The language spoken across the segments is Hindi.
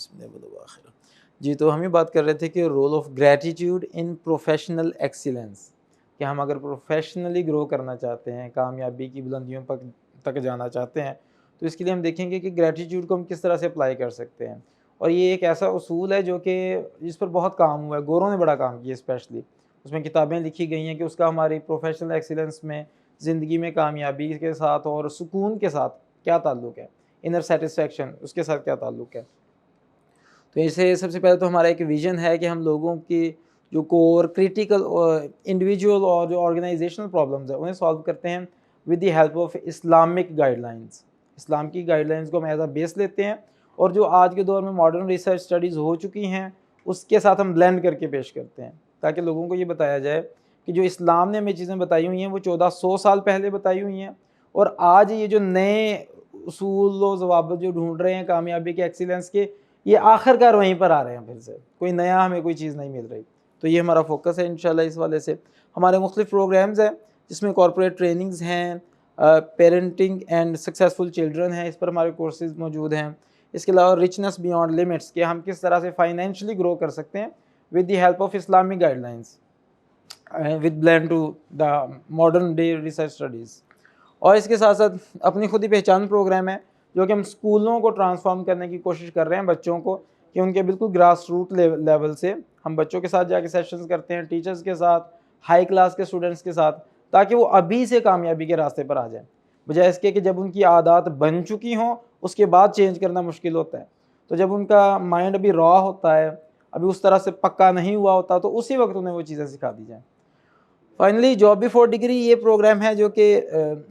बिस्मिल्लाह। जी, तो हम ये बात कर रहे थे कि role of gratitude in professional excellence, कि हम अगर प्रोफेशनली ग्रो करना चाहते हैं, कामयाबी की बुलंदियों तक जाना चाहते हैं, तो इसके लिए हम देखेंगे कि ग्रैटिट्यूड को हम किस तरह से अप्लाई कर सकते हैं। और ये एक ऐसा उसूल है जो कि जिस पर बहुत काम हुआ है, गोरों ने बड़ा काम किया स्पेशली। उसमें किताबें लिखी गई हैं कि उसका हमारी प्रोफेशनल एक्सीलेंस में, ज़िंदगी में कामयाबी के साथ और सुकून के साथ क्या ताल्लुक़ है, इनर सेटिस्फेक्शन उसके साथ क्या ताल्लुक़ है। तो इसे सबसे पहले तो हमारा एक विज़न है कि हम लोगों की जो कोर क्रिटिकल इंडिविजुअल और जो ऑर्गेनाइजेशनल प्रॉब्लम्स है उन्हें सॉल्व करते हैं with the help of Islamic guidelines. इस्लाम की गाइडलाइंस को हम एज अ बेस लेते हैं और जो आज के दौर में मॉडर्न रिसर्च स्टडीज़ हो चुकी हैं उसके साथ हम ब्लेंड करके पेश करते हैं, ताकि लोगों को ये बताया जाए कि जो इस्लाम ने हमें चीज़ें बताई हुई हैं वो 1400 साल पहले बताई हुई हैं, और आज ये जो नए उसूल व ज़वाबित जो ढूंढ रहे हैं कामयाबी के, एक्सीलेंस के, ये आखिरकार वहीं पर आ रहे हैं। फिर से कोई नया हमें कोई चीज़ नहीं मिल रही। तो ये हमारा फोकस है इंशाल्लाह। इस वाले से हमारे मुख्तलिफ प्रोग्राम्स हैं जिसमें कॉर्पोरेट ट्रेनिंग्स हैं, पेरेंटिंग एंड सक्सेसफुल चिल्ड्रन है, इस पर हमारे कोर्सेज मौजूद हैं। इसके अलावा रिचनेस बियॉन्ड लिमिट्स, कि हम किस तरह से फाइनेंशियली ग्रो कर सकते हैं with the help of Islamic guidelines with blend to the modern day research studies. और इसके साथ साथ अपनी खुद ही पहचान प्रोग्राम है जो कि हम स्कूलों को ट्रांसफॉर्म करने की कोशिश कर रहे हैं, बच्चों को, कि उनके बिल्कुल ग्रास रूट लेवल से हम बच्चों के साथ जाके सेशंस करते हैं, टीचर्स के साथ, हाई क्लास के स्टूडेंट्स के साथ, ताकि वो अभी से कामयाबी के रास्ते पर आ जाएं, बजाय इसके कि जब उनकी आदत बन चुकी हों उसके बाद चेंज करना मुश्किल होता है। तो जब उनका माइंड अभी रॉ होता है, अभी उस तरह से पक्का नहीं हुआ होता, तो उसी वक्त उन्हें वो चीज़ें सिखा दी जाएँ। फाइनली जॉब बिफोर डिग्री ये प्रोग्राम है जो कि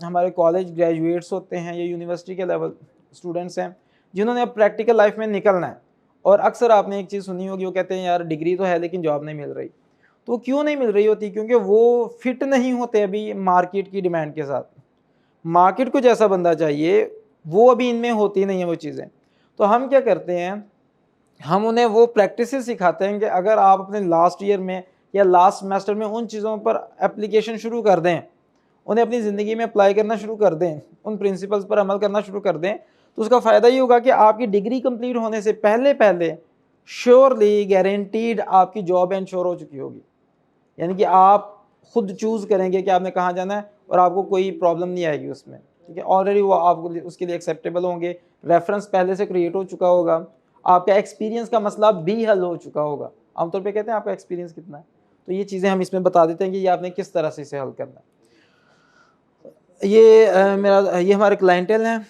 हमारे कॉलेज ग्रेजुएट्स होते हैं या यूनिवर्सिटी के लेवल स्टूडेंट्स हैं जिन्होंने अब प्रैक्टिकल लाइफ में निकलना है। और अक्सर आपने एक चीज़ सुनी होगी, वो कहते हैं यार डिग्री तो है लेकिन जॉब नहीं मिल रही। तो क्यों नहीं मिल रही होती? क्योंकि वो फिट नहीं होते अभी मार्केट की डिमांड के साथ। मार्केट को जैसा बंदा चाहिए वो अभी इनमें होती नहीं है वो चीज़ें। तो हम क्या करते हैं, हम उन्हें वो प्रैक्टिसेस सिखाते हैं कि अगर आप अपने लास्ट ईयर में या लास्ट सेमेस्टर में उन चीज़ों पर एप्लीकेशन शुरू कर दें, उन्हें अपनी ज़िंदगी में अप्लाई करना शुरू कर दें, उन प्रिंसिपल्स पर अमल करना शुरू कर दें, तो उसका फ़ायदा ये होगा कि आपकी डिग्री कंप्लीट होने से पहले पहले श्योरली गारंटीड आपकी जॉब इंश्योर हो चुकी होगी। यानी कि आप खुद चूज़ करेंगे कि आपने कहाँ जाना है और आपको कोई प्रॉब्लम नहीं आएगी उसमें, ठीक है। ऑलरेडी वो आपको उसके लिए एक्सेप्टेबल होंगे, रेफरेंस पहले से क्रिएट हो चुका होगा, आपका एक्सपीरियंस का मसला भी हल हो चुका होगा। आमतौर पे कहते हैं आपका एक्सपीरियंस कितना है, तो ये चीज़ें हम इसमें बता देते हैं कि ये आपने किस तरह से इसे हल करना है। ये हमारे क्लाइंटेल हैं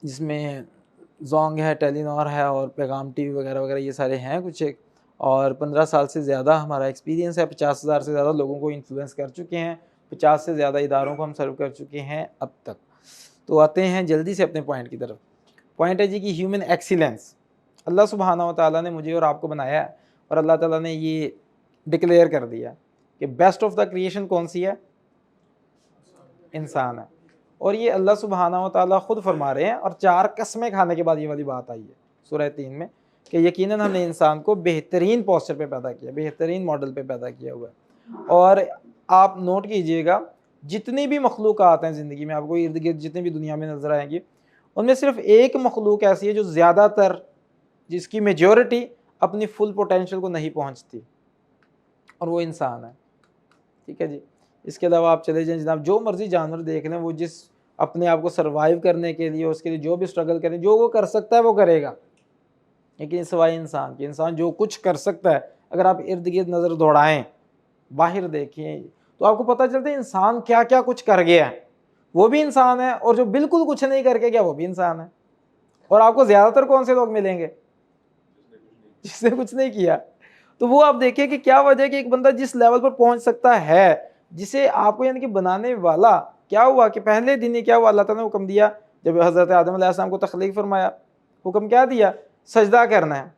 जिसमें जोंग है, टेलीनॉर है और पैगाम टीवी वगैरह वगैरह ये सारे हैं कुछ एक। और 15 साल से ज़्यादा हमारा एक्सपीरियंस है, 50,000 से ज़्यादा लोगों को इन्फ्लुएंस कर चुके हैं, 50 से ज़्यादा इदारों को हम सर्व कर चुके हैं अब तक। तो आते हैं जल्दी से अपने पॉइंट की तरफ। पॉइंट है जी कि ह्यूमन एक्सीलेंस, अल्लाह सुब्हानहू व तआला ने मुझे और आपको बनाया है और अल्लाह ताला ने ये डिक्लेयर कर दिया कि बेस्ट ऑफ द क्रिएशन कौन सी है? इंसान है। और ये अल्लाह सुब्हानहू व तआला खुद फरमा रहे हैं, और 4 कसमें खाने के बाद ये वाली बात आई है सूरह 3 में कि यकीनन हमने इंसान को बेहतरीन पोस्चर पे पैदा किया, बेहतरीन मॉडल पे पैदा किया हुआ है। और आप नोट कीजिएगा, जितनी भी मखलूक़ात हैं ज़िंदगी में, आपको इर्द गिर्द जितनी भी दुनिया में नज़र आएंगी, उनमें सिर्फ एक मखलूक ऐसी है जो ज़्यादातर, जिसकी मेजॉरिटी अपनी फुल पोटेंशियल को नहीं पहुँचती, और वो इंसान है, ठीक है जी। इसके अलावा आप चले जाएं जनाब, जो मर्जी जानवर देख लें, वो जिस अपने आप को सर्वाइव करने के लिए, उसके लिए जो भी स्ट्रगल करें, जो वो कर सकता है वो करेगा, लेकिन सिवाय इंसान के, इंसान जो कुछ कर सकता है, अगर आप इर्द गिर्द नज़र दौड़ाएं, बाहर देखें, तो आपको पता चलता है इंसान क्या क्या कुछ कर गया है, वो भी इंसान है, और जो बिल्कुल कुछ नहीं करके गया वो भी इंसान है। और आपको ज़्यादातर कौन से लोग मिलेंगे? जिसने कुछ नहीं किया। तो वो आप देखिए कि क्या वजह है कि एक बंदा जिस लेवल पर पहुंच सकता है, जिसे आपको यानी कि बनाने वाला, क्या हुआ कि पहले दिन ही क्या हुआ, अल्लाह ताला ने हुक्म दिया, जब हज़रत आदम अलैहिस्सलाम को तख्लीक फरमाया, हुक्म क्या दिया? सजदा करना है,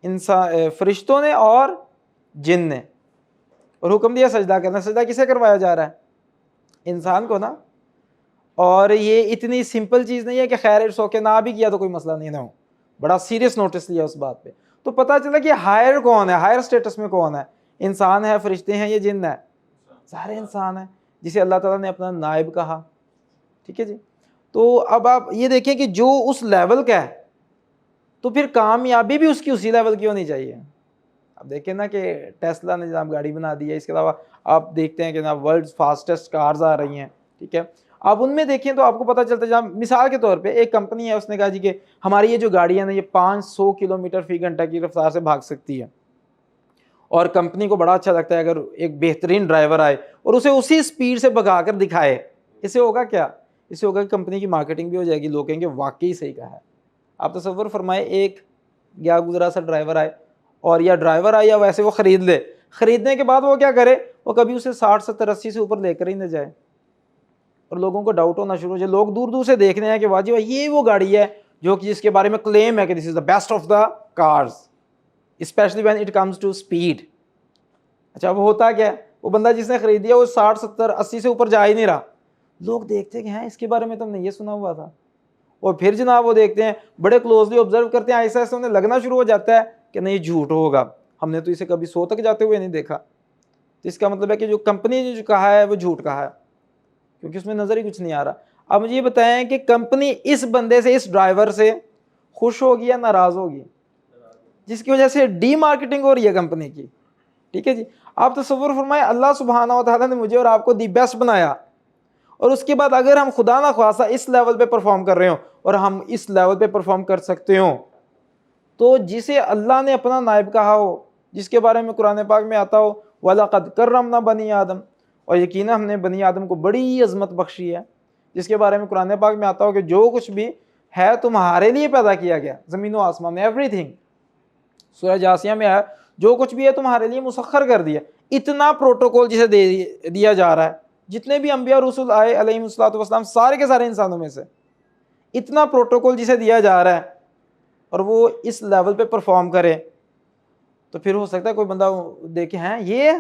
इंसान फरिश्तों ने और जिन ने, और हुक्म दिया सजदा करना। सजदा किसे करवाया जा रहा है? इंसान को ना। और ये इतनी सिंपल चीज़ नहीं है कि खैर सो के ना भी किया तो कोई मसला नहीं ना हो, बड़ा सीरियस नोटिस लिया उस बात पे। तो पता चला कि हायर कौन है, हायर स्टेटस में कौन है? इंसान है, फरिश्ते हैं, ये जिन्न है? सारे इंसान हैं, जिसे अल्लाह ताला ने अपना नायब कहा, ठीक है जी। तो अब आप ये देखिए कि जो उस लेवल का है, तो फिर कामयाबी भी उसकी उसी लेवल की होनी चाहिए। अब देखें ना कि टेस्ला ने जनाब गाड़ी बना दी है, इसके अलावा आप देखते हैं कि जनाब वर्ल्ड फास्टेस्ट कार्स आ रही हैं, ठीक है। आप उनमें देखें तो आपको पता चलता है, जनाब मिसाल के तौर पे एक कंपनी है, उसने कहा जी कि हमारी ये जो गाड़ी है ना, ये 500 किलोमीटर फी घंटा की रफ्तार से भाग सकती है। और कंपनी को बड़ा अच्छा लगता है अगर एक बेहतरीन ड्राइवर आए और उसे उसी स्पीड से भगा कर दिखाए। इससे होगा क्या? इससे होगा कि कंपनी की मार्केटिंग भी हो जाएगी, लोग कहेंगे वाकई सही कहा है। आप तसव्वुर फरमाए, एक गया गुजरा सा ड्राइवर आए, और या ड्राइवर आए या वैसे वो खरीद ले, खरीदने के बाद वो क्या करे, वो कभी उसे 60 70 80 से ऊपर लेकर ही न जाए, और लोगों को डाउट होना शुरू हो जाए। लोग दूर दूर से देखने हैं कि वाह जी वाह, ये वो गाड़ी है जो कि जिसके बारे में क्लेम है कि this is the best of the cars, specially when it comes to speed. अच्छा, अब होता क्या है, वो बंदा जिसने खरीदी है वो 60 70 80 से ऊपर जा ही नहीं रहा। लोग देखते हैं कि हैं इसके बारे में तो हमने ये सुना हुआ था, और फिर जनाब वो देखते हैं, बड़े क्लोजली ऑब्जर्व करते हैं, ऐसा ऐसा उन्हें लगना शुरू हो जाता है कि नहीं झूठ होगा, हमने तो इसे कभी 100 तक जाते हुए नहीं देखा। तो इसका मतलब है कि जो कंपनी ने जो कहा है वो झूठ कहा है, क्योंकि उसमें नजर ही कुछ नहीं आ रहा। अब मुझे ये बताएं कि कंपनी इस बंदे से, इस ड्राइवर से खुश होगी या नाराज होगी, जिसकी वजह से डी मार्केटिंग हो रही है कंपनी की, ठीक है जी। आप तसव्वुर फरमाए, अल्लाह सुब्हानहू व तआला ने मुझे और आपको दी बेस्ट बनाया, और उसके बाद अगर हम खुदा ना ख्वास्ता इस लेवल पे परफॉर्म कर रहे हो, और हम इस लेवल पे परफॉर्म कर सकते हो, तो जिसे अल्लाह ने अपना नायब कहा हो, जिसके बारे में कुरान पाक में आता हो वलक़द कर्रमना बनी आदम, और यकीनन हमने बनी आदम को बड़ी अजमत बख्शी है, जिसके बारे में कुरान पाक में आता हो कि जो कुछ भी है तुम्हारे लिए पैदा किया गया, ज़मीन व आसमान में एवरीथिंग। सूरह जासिया में है, जो कुछ भी है तुम्हारे लिए मुसख्खर कर दिया। इतना प्रोटोकॉल जिसे दे दिया जा रहा है, जितने भी अंबिया रसूल आए अलैहिस्सलातु वस्सलाम, सारे के सारे इंसानों में से इतना प्रोटोकॉल जिसे दिया जा रहा है, और वो इस लेवल पे परफॉर्म करे, तो फिर हो सकता है कोई बंदा देखे हैं ये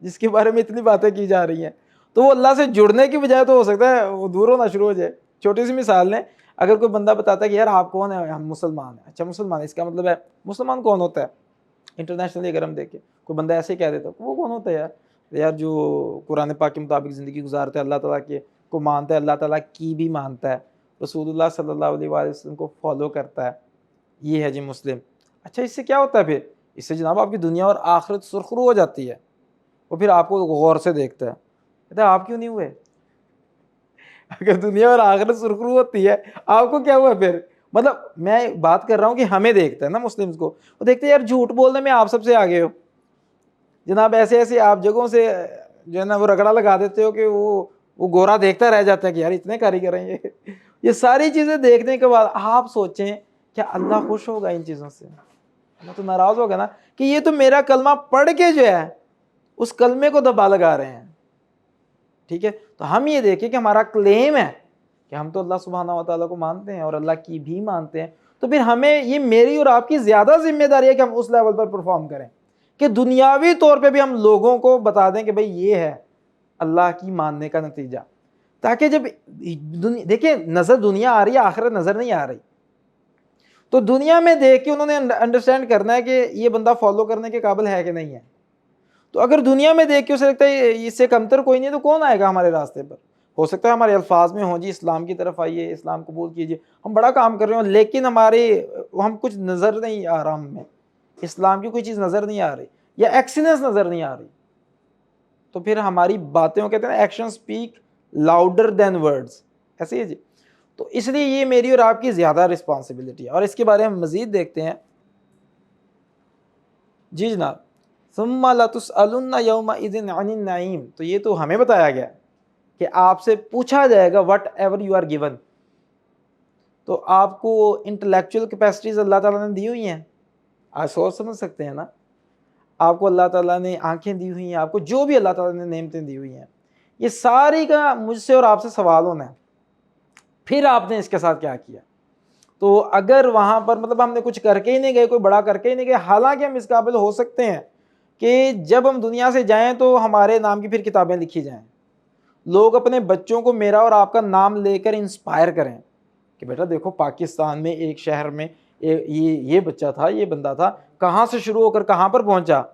जिसके बारे में इतनी बातें की जा रही हैं, तो वो अल्लाह से जुड़ने की बजाय तो हो सकता है वो दूर होना शुरू हो जाए। छोटी सी मिसाल लें, अगर कोई बंदा बताता है कि यार आप कौन है, हम मुसलमान हैं। अच्छा, मुसलमान, इसका मतलब है मुसलमान कौन होता है? इंटरनेशनली अगर हम देखें, कोई बंदा ऐसे ही कह देता है, वो कौन होता है यार? यार जो कुरान पाक के मुताबिक ज़िंदगी गुजारता है, अल्लाह ताला के को मानता है, अल्लाह ताला की भी मानता है, रसूलुल्लाह सल्लल्लाहु अलैहि वसल्लम को फॉलो करता है, ये है जी मुस्लिम। अच्छा, इससे क्या होता है फिर? इससे जनाब आपकी दुनिया और आखिरत सुरखरू हो जाती है। वो फिर आपको गौर से देखता है, कहता है आप क्यों नहीं हुए? अगर दुनिया और आखिरत सुरखरू होती है, आपको क्या हुआ फिर? मतलब मैं बात कर रहा हूँ कि हमें देखता है ना मुस्लिम्स को, वो देखते हैं यार झूठ बोलने में आप सबसे आगे हो जनाब, ऐसे ऐसे आप जगहों से जो है ना वो रगड़ा लगा देते हो कि वो गोरा देखता रह जाता है कि यार इतने कारीगर हैं ये सारी चीज़ें देखने के बाद आप सोचें, क्या अल्लाह खुश होगा इन चीज़ों से? अल्लाह तो नाराज़ होगा ना, कि ये तो मेरा कलमा पढ़ के जो है उस कलमे को दबा लगा रहे हैं, ठीक है। तो हम ये देखें कि हमारा क्लेम है कि हम तो अल्लाह सुब्हानहू व तआला को मानते हैं और अल्लाह की भी मानते हैं, तो फिर हमें ये मेरी और आपकी ज़्यादा जिम्मेदारी है कि हम उस लेवल पर परफॉर्म करें कि दुनियावी तौर पे भी हम लोगों को बता दें कि भाई ये है अल्लाह की मानने का नतीजा। ताकि जब देखिए नज़र दुनिया आ रही है, आखिरत नज़र नहीं आ रही, तो दुनिया में देख के उन्होंने अंडरस्टैंड करना है कि ये बंदा फॉलो करने के काबिल है कि नहीं है। तो अगर दुनिया में देख के उसे लगता है इससे कमतर कोई नहीं, तो कौन आएगा हमारे रास्ते पर? हो सकता है हमारे अल्फाज में हो जी इस्लाम की तरफ आइए, इस्लाम कबूल कीजिए, हम बड़ा काम कर रहे हो, लेकिन हम कुछ नज़र नहीं आ रहा, हमें इस्लाम की कोई चीज़ नज़र नहीं आ रही या एक्सीलेंस नज़र नहीं आ रही, तो फिर हमारी बातें, वो कहते हैं action speak louder than words, ऐसे ही जी। तो इसलिए ये मेरी और आपकी ज़्यादा रिस्पॉन्सिबिलिटी है, और इसके बारे में मज़ीद देखते हैं जी जनाब। सुम्मा लतुसअलुन्ना यौमइज़िन अनिन नईम, तो ये तो हमें बताया गया कि आपसे पूछा जाएगा whatever you are given. तो आपको इंटेलेक्चुअल कैपेसिटीज़ अल्लाह ताला ने दी हुई हैं, आज सोच समझ सकते हैं ना, आपको अल्लाह ताला ने आंखें दी हुई हैं, आपको जो भी अल्लाह ताला ने नेमतें दी हुई हैं, ये सारी का मुझसे और आपसे सवाल होना है, फिर आपने इसके साथ क्या किया। तो अगर वहाँ पर मतलब हमने कुछ करके ही नहीं गए, कोई बड़ा करके ही नहीं गए, हालांकि हम इस काबिल हो सकते हैं कि जब हम दुनिया से जाएं तो हमारे नाम की फिर किताबें लिखी जाएं, लोग अपने बच्चों को मेरा और आपका नाम लेकर इंस्पायर करें कि बेटा देखो पाकिस्तान में एक शहर में ये बच्चा था, ये बंदा था, कहाँ से शुरू होकर कहाँ पर पहुँचा।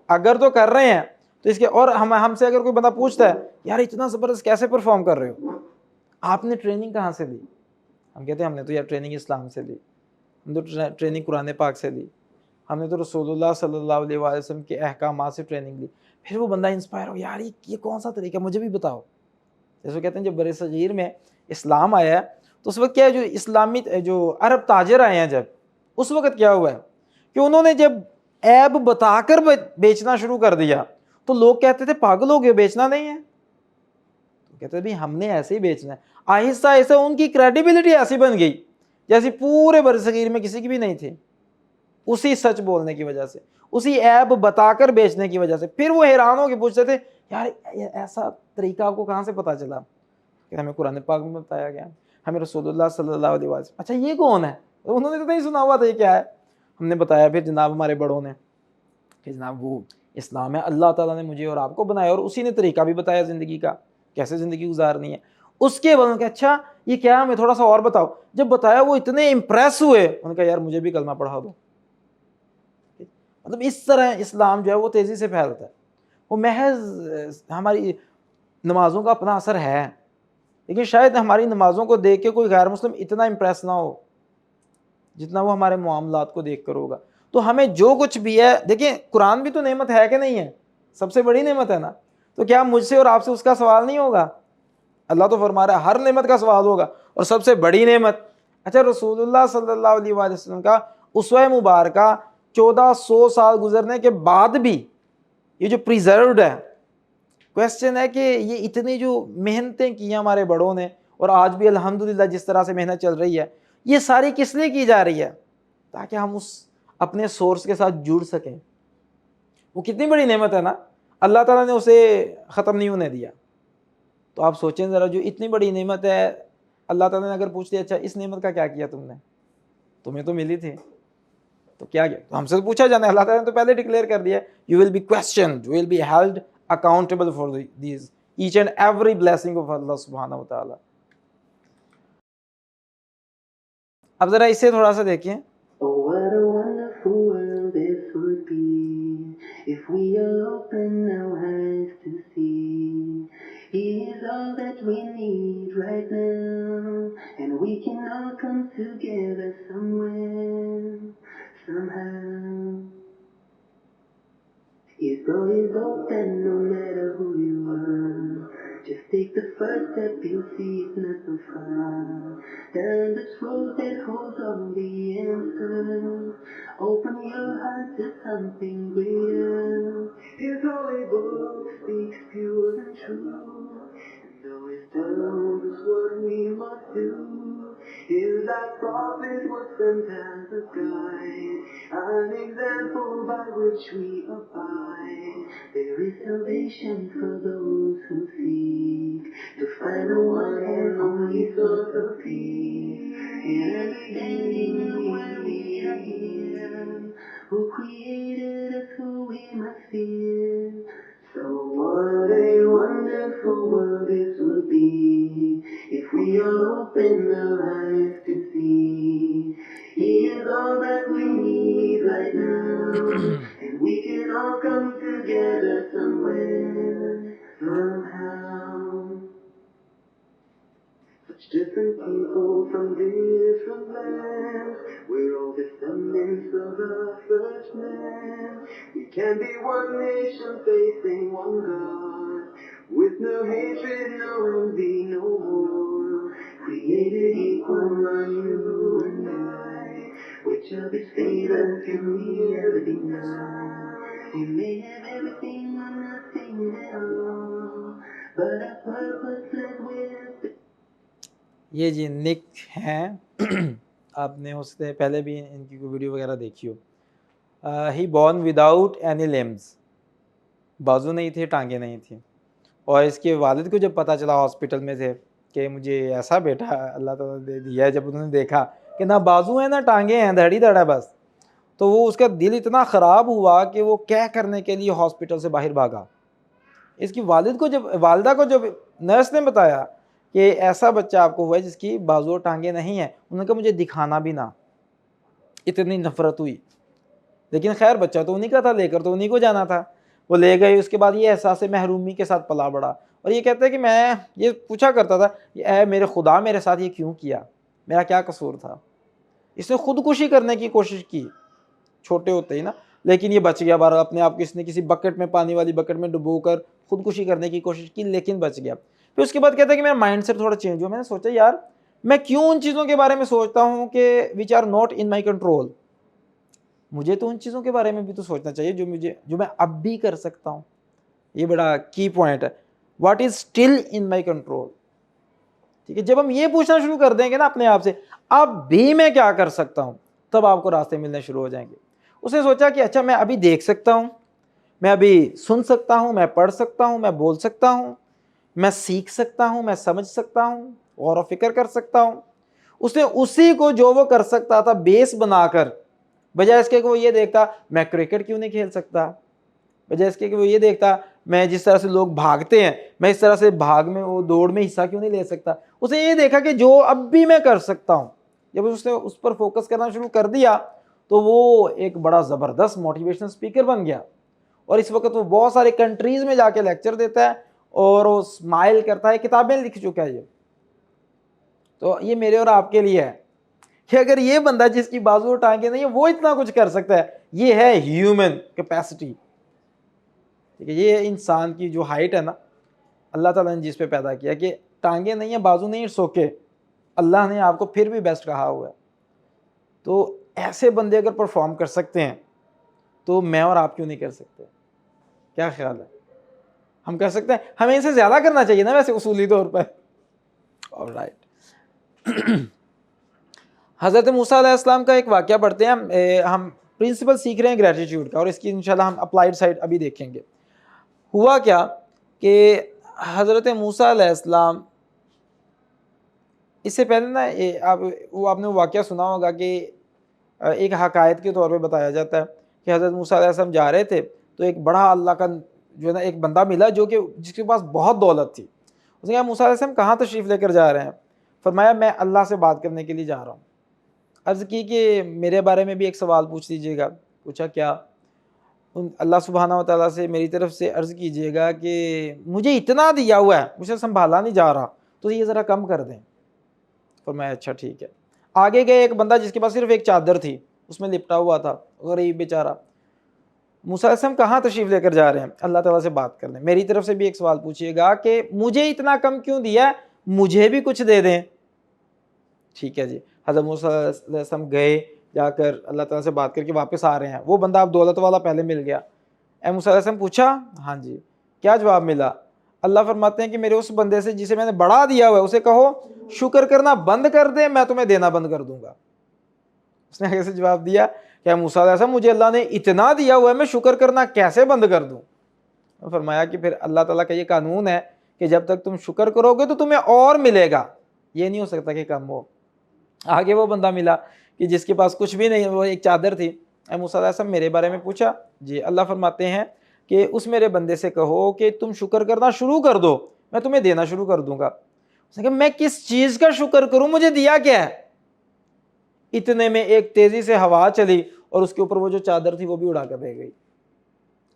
अगर तो कर रहे हैं तो इसके, और हमसे अगर कोई बंदा पूछता है यार इतना ज़बरदस्त कैसे परफॉर्म कर रहे हो, आपने ट्रेनिंग कहाँ से ली? हम कहते हैं हमने तो यार ट्रेनिंग इस्लाम से ली, हमने तो ट्रेनिंग कुरान पाक से ली, हमने तो रसूलुल्लाह सल्लल्लाहु अलैहि वसल्लम के अहकामात से ट्रेनिंग ली। फिर वो बंदा इंस्पायर हो, यार ये कौन सा तरीका, मुझे भी बताओ। जैसे कहते हैं जब बरे सगीर में इस्लाम आया है, तो उस वक्त क्या है, जो इस्लामी जो अरब ताजर आए हैं, जब उस वक्त क्या हुआ है कि उन्होंने जब ऐब बताकर बेचना शुरू कर दिया, तो लोग कहते थे पागल हो गए, बेचना नहीं है। तो कहते भाई हमने ऐसे ही बेचना है। आहिस्ता आहिस्ता उनकी क्रेडिबिलिटी ऐसी बन गई जैसी पूरे बरसगीर में किसी की भी नहीं थी, उसी सच बोलने की वजह से, उसी ऐब बताकर बेचने की वजह से। फिर वो हैरान हो के पूछते थे, यार ऐसा तरीका आपको कहाँ से पता चला? कि हमें कुरान पाक में बताया गया, हमें रसूलुल्लाह सल्लल्लाहु अलैहि वसल्लम। अच्छा ये कौन है? तो उन्होंने तो नहीं सुना हुआ था ये क्या है। हमने बताया फिर जनाब हमारे बड़ों ने कि जनाब वो इस्लाम है, अल्लाह ताला ने मुझे और आपको बनाया, और उसी ने तरीका भी बताया ज़िंदगी का, कैसे ज़िंदगी गुजारनी है। उसके बाद उन्होंने कहा अच्छा ये क्या है, हमें थोड़ा सा और बताओ। जब बताया वो इतने इम्प्रेस हुए, उन्होंने कहा यार मुझे भी कलमा पढ़ा दो। मतलब इस तरह इस्लाम जो है वो तेज़ी से फैलता है। वो महज हमारी नमाज़ों का अपना असर है, लेकिन शायद हमारी नमाज़ों को देख के कोई गैर मुस्लिम इतना इम्प्रेस ना हो जितना वो हमारे मामलात को देख कर होगा। तो हमें जो कुछ भी है, देखिए कुरान भी तो नेमत है कि नहीं है, सबसे बड़ी नेमत है ना। तो क्या मुझसे और आपसे उसका सवाल नहीं होगा? अल्लाह तो फरमा रहा है हर नेमत का सवाल होगा, और सबसे बड़ी नेमत, अच्छा रसूलुल्लाह सल्लल्लाहु अलैहि वसल्लम का उसवा मुबारका 1400 साल गुजरने के बाद भी ये जो प्रिजर्व्ड है। क्वेश्चन है कि ये इतनी जो मेहनतें की हमारे बड़ों ने, और आज भी अल्हम्दुलिल्लाह जिस तरह से मेहनत चल रही है, ये सारी किस लिए की जा रही है? ताकि हम उस अपने सोर्स के साथ जुड़ सकें। वो कितनी बड़ी नेमत है ना, अल्लाह ताला ने उसे ख़त्म नहीं होने दिया। तो आप सोचें ज़रा, जो इतनी बड़ी नेमत है, अल्लाह ताला ने अगर पूछ लिया अच्छा इस नेमत का क्या किया तुमने, तुम्हें तो मिली थी, तो क्या किया? तो हमसे तो पूछा जाना है। अल्लाह ताला ने तो पहले डिक्लेयर कर दिया, you will be questioned, you will be held accountable for these each and every blessing of अल्लाह सुब्हानहू व तआला। अब ज़रा इसे थोड़ा सा देखिए। Oh, what a wonderful world this would be if we open our eyes to see. He is all that we need right now, and we can all come together somewhere, somehow. His door is open no matter who you are. Just take the first step, you'll see it's not so far. Down this road that holds all the answers. Open your heart to something greater. His holy book speaks pure and true. And though his tongue is what we must do. His like prophet was sent as a guide, an example by which we abide. There is salvation for those who seek to find the one and only source of peace. And understanding when we are here, who created us, who we must fear. So what a wonderful world this would be if we all open our eyes to see. He is all that we need right now, and we can all come together somewhere, somehow. Such different people from different lands, we're all descendants of the first man. We can be one nation facing one God, with no hatred, no envy, no war. Created equal by you and I, which of his favors can we ever deny? We may have everything or nothing at all, but our purpose lies with. ये जी निक हैं आपने उससे पहले भी इनकी कोई वीडियो वगैरह देखी हो। ही बॉर्न विदाउट एनी लिम्स, बाजू नहीं थे, टांगे नहीं थी। और इसके वालिद को जब पता चला हॉस्पिटल में थे कि मुझे ऐसा बेटा अल्लाह ताला दे दिया है, जब उन्होंने देखा कि ना बाजू हैं ना टांगे हैं, धड़ी धड़ा बस, तो वो उसका दिल इतना ख़राब हुआ कि वो क्या करने के लिए हॉस्पिटल से बाहर भागा। इसकी वालिदा को जब नर्स ने बताया कि ऐसा बच्चा आपको हुआ है जिसकी बाजू और टांगे नहीं है, उन्होंने कहा मुझे दिखाना भी ना। इतनी नफरत हुई, लेकिन खैर बच्चा तो उन्हीं का था, लेकर तो उन्हीं को जाना था। वो ले गए। उसके बाद ये एहसास महरूमी के साथ पला बढ़ा, और ये कहता है कि मैं ये पूछा करता था, ऐ मेरे खुदा मेरे साथ ये क्यों किया, मेरा क्या कसूर था। इसने खुदकुशी करने की कोशिश की छोटे होते ही ना, लेकिन ये बच गया। बार अपने आप को इसने किसी बकेट में, पानी वाली बकेट में डुबोकर खुदकुशी करने की कोशिश की, लेकिन बच गया। फिर उसके बाद कहता है कि मेरा माइंडसेट थोड़ा चेंज हुआ। मैंने सोचा यार मैं क्यों उन चीज़ों के बारे में सोचता हूँ कि which are not in my control. मुझे तो उन चीज़ों के बारे में भी तो सोचना चाहिए जो मैं अब भी कर सकता हूँ। ये बड़ा की पॉइंट है, what is still in my control. ठीक है, जब हम ये पूछना शुरू कर देंगे ना अपने आप से, अब भी मैं क्या कर सकता हूँ, तब आपको रास्ते मिलने शुरू हो जाएंगे। उसने सोचा कि अच्छा मैं अभी देख सकता हूँ, मैं अभी सुन सकता हूँ, मैं पढ़ सकता हूँ, मैं बोल सकता हूँ, मैं सीख सकता हूँ, मैं समझ सकता हूँ, और फिक्र कर सकता हूँ। उसने उसी को जो वो कर सकता था बेस बनाकर, बजाय इसके कि वो ये देखता मैं क्रिकेट क्यों नहीं खेल सकता, बजाय इसके कि वो ये देखता मैं जिस तरह से लोग भागते हैं मैं इस तरह से भाग में, वो दौड़ में हिस्सा क्यों नहीं ले सकता, उसने ये देखा कि जो अब भी मैं कर सकता हूँ। जब उसने उस पर फोकस करना शुरू कर दिया तो वो एक बड़ा ज़बरदस्त मोटिवेशनल स्पीकर बन गया, और इस वक्त वो बहुत सारे कंट्रीज़ में जाके लेक्चर देता है और वो स्माइल करता है, किताबें लिख चुका है ये। तो ये मेरे और आपके लिए है कि अगर ये बंदा जिसकी बाजू और टांगे नहीं है वो इतना कुछ कर सकता है, ये है ह्यूमन कैपेसिटी। ठीक है, ये इंसान की जो हाइट है ना, अल्लाह ताला ने जिस पे पैदा किया कि टांगे नहीं है, बाजू नहीं है, सोके, अल्लाह ने आपको फिर भी बेस्ट कहा हुआ है। तो ऐसे बंदे अगर परफॉर्म कर सकते हैं तो मैं और आप क्यों नहीं कर सकते? क्या ख्याल है? हम कर सकते हैं, हमें इनसे ज़्यादा करना चाहिए ना वैसे उसूली तौर पर। ऑलराइट, हज़रत मूसा अलैहिस्सलाम का एक वाक़या पढ़ते हैं। हम प्रिंसिपल सीख रहे हैं ग्रेटिट्यूड का, और इसकी इंशाल्लाह हम अप्लाइड साइड अभी देखेंगे। हुआ क्या कि हज़रत मूसा अलैहिस्सलाम, इससे पहले ना आपने वो वाक़या सुना होगा कि एक हकायत के तौर पे बताया जाता है कि हज़रत मूसा अलैहिस्सलाम जा रहे थे तो एक बड़ा अल्लाह का जो है ना एक बंदा मिला जो कि जिसके पास बहुत दौलत थी। उसने कहा मूसा अलैहिस्सलाम कहाँ तशरीफ़ लेकर जा रहे हैं? फरमाया मैं अल्लाह से बात करने के लिए जा रहा हूँ। अर्ज़ की कि मेरे बारे में भी एक सवाल पूछ लीजिएगा। पूछा क्या? अल्लाह सुब्हानहू व तआला से मेरी तरफ से अर्ज़ कीजिएगा कि मुझे इतना दिया हुआ है, मुझे संभाला नहीं जा रहा, तो ये ज़रा कम कर दें। फरमाया अच्छा ठीक है। आगे गए, एक बंदा जिसके पास सिर्फ एक चादर थी, उसमें लिपटा हुआ था, गरीब बेचारा। मूसा अलैहिस्सलाम कहाँ तशरीफ़ लेकर जा रहे हैं? अल्लाह ताला से बात करने। मेरी तरफ से भी एक सवाल पूछिएगा कि मुझे इतना कम क्यों दिया, मुझे भी कुछ दे दें। ठीक है जी। हज़रत मूसा अलैहिस्सलाम गए, जाकर अल्लाह ताला से बात करके वापस आ रहे हैं। वो बंदा अब दौलत वाला पहले मिल गया। ए मूसा अलैहिस्सलाम पूछा, हाँ जी, क्या जवाब मिला? अल्लाह फरमाते हैं कि मेरे उस बंदे से जिसे मैंने बढ़ा दिया हुआ है उसे कहो शुक्र करना बंद कर दे, मैं तुम्हें देना बंद कर दूंगा। उसने आगे से जवाब दिया, क्या मूसा अलैहिस्सलाम मुझे अल्लाह ने इतना दिया हुआ है, मैं शुक्र करना कैसे बंद कर दूं? तो फरमाया कि फिर अल्लाह ताला का ये कानून है कि जब तक तुम शुक्र करोगे तो तुम्हें और मिलेगा, ये नहीं हो सकता कि कम हो। आगे वो बंदा मिला कि जिसके पास कुछ भी नहीं, वो एक चादर थी। मूसा अलैहिस्सलाम मेरे बारे में पूछा जी। अल्लाह फरमाते हैं कि उस मेरे बंदे से कहो कि तुम शुक्र करना शुरू कर दो, मैं तुम्हें देना शुरू कर दूंगा। उसने कहा मैं किस चीज़ का शुक्र करूं, मुझे दिया क्या है? इतने में एक तेजी से हवा चली और उसके ऊपर वो जो चादर थी वो भी उड़ा कर दे गई।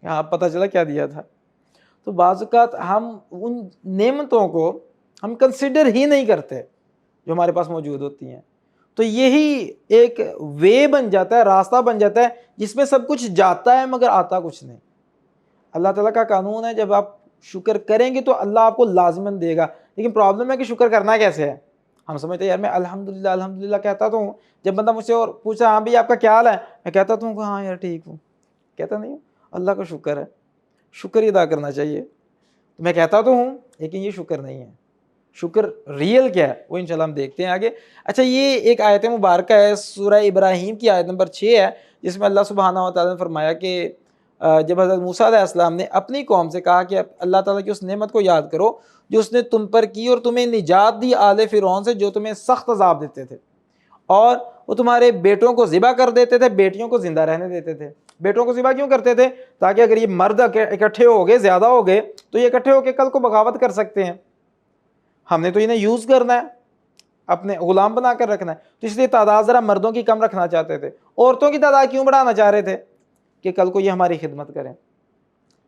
यहाँ पता चला क्या दिया था। तो बाज़ हम उन नेमतों को हम कंसिडर ही नहीं करते जो हमारे पास मौजूद होती हैं। तो यही एक वे बन जाता है, रास्ता बन जाता है जिसमें सब कुछ जाता है मगर आता कुछ नहीं। अल्लाह ताला का कानून है, जब आप शुक्र करेंगे तो अल्लाह आपको लाजमन देगा। लेकिन प्रॉब्लम है कि शुक्र करना कैसे है। हम समझते हैं यार मैं अल्हम्दुलिल्लाह अल्हम्दुलिल्लाह कहता तो हूँ, जब बंदा मुझसे और पूछा हाँ भाई आपका क्या हाल है, मैं कहता तो हूँ हाँ यार ठीक हूँ, कहता नहीं हूँ। अल्लाह का शुक्र है, शुक्र ही अदा करना चाहिए। तो मैं कहता तो हूँ लेकिन ये शुक्र नहीं है। शुक्र रियल क्या है वो इंशाल्लाह हम देखते हैं आगे। अच्छा, ये एक आयत मुबारक है, सूरह इब्राहीम की आयत नंबर 6 है, जिसमें अल्लाह सुब्हानहू व तआला ने फरमाया कि जब हज़रत मूसा अलैहिस्सलाम ने अपनी कौम से कहा कि अल्लाह ताला की उस नेमत को याद करो जो उसने तुम पर की और तुम्हें निजात दी आले फ़िरौन से जो तुम्हें सख्त अज़ाब देते थे, और वो तुम्हारे बेटों को ज़िबा कर देते थे, बेटियों को ज़िंदा रहने देते थे। बेटों को ज़िबा क्यों करते थे? ताकि अगर ये मर्द इकट्ठे हो गए, ज़्यादा हो गए, तो ये इकट्ठे होकर कल को बगावत कर सकते हैं। हमने तो इन्हें यूज़ करना है, अपने गुलाम बना कर रखना है, तो इसलिए तादाद ज़रा मर्दों की कम रखना चाहते थे। औरतों की तादाद क्यों बढ़ाना चाह रहे थे? कि कल को ये हमारी खिदमत करें,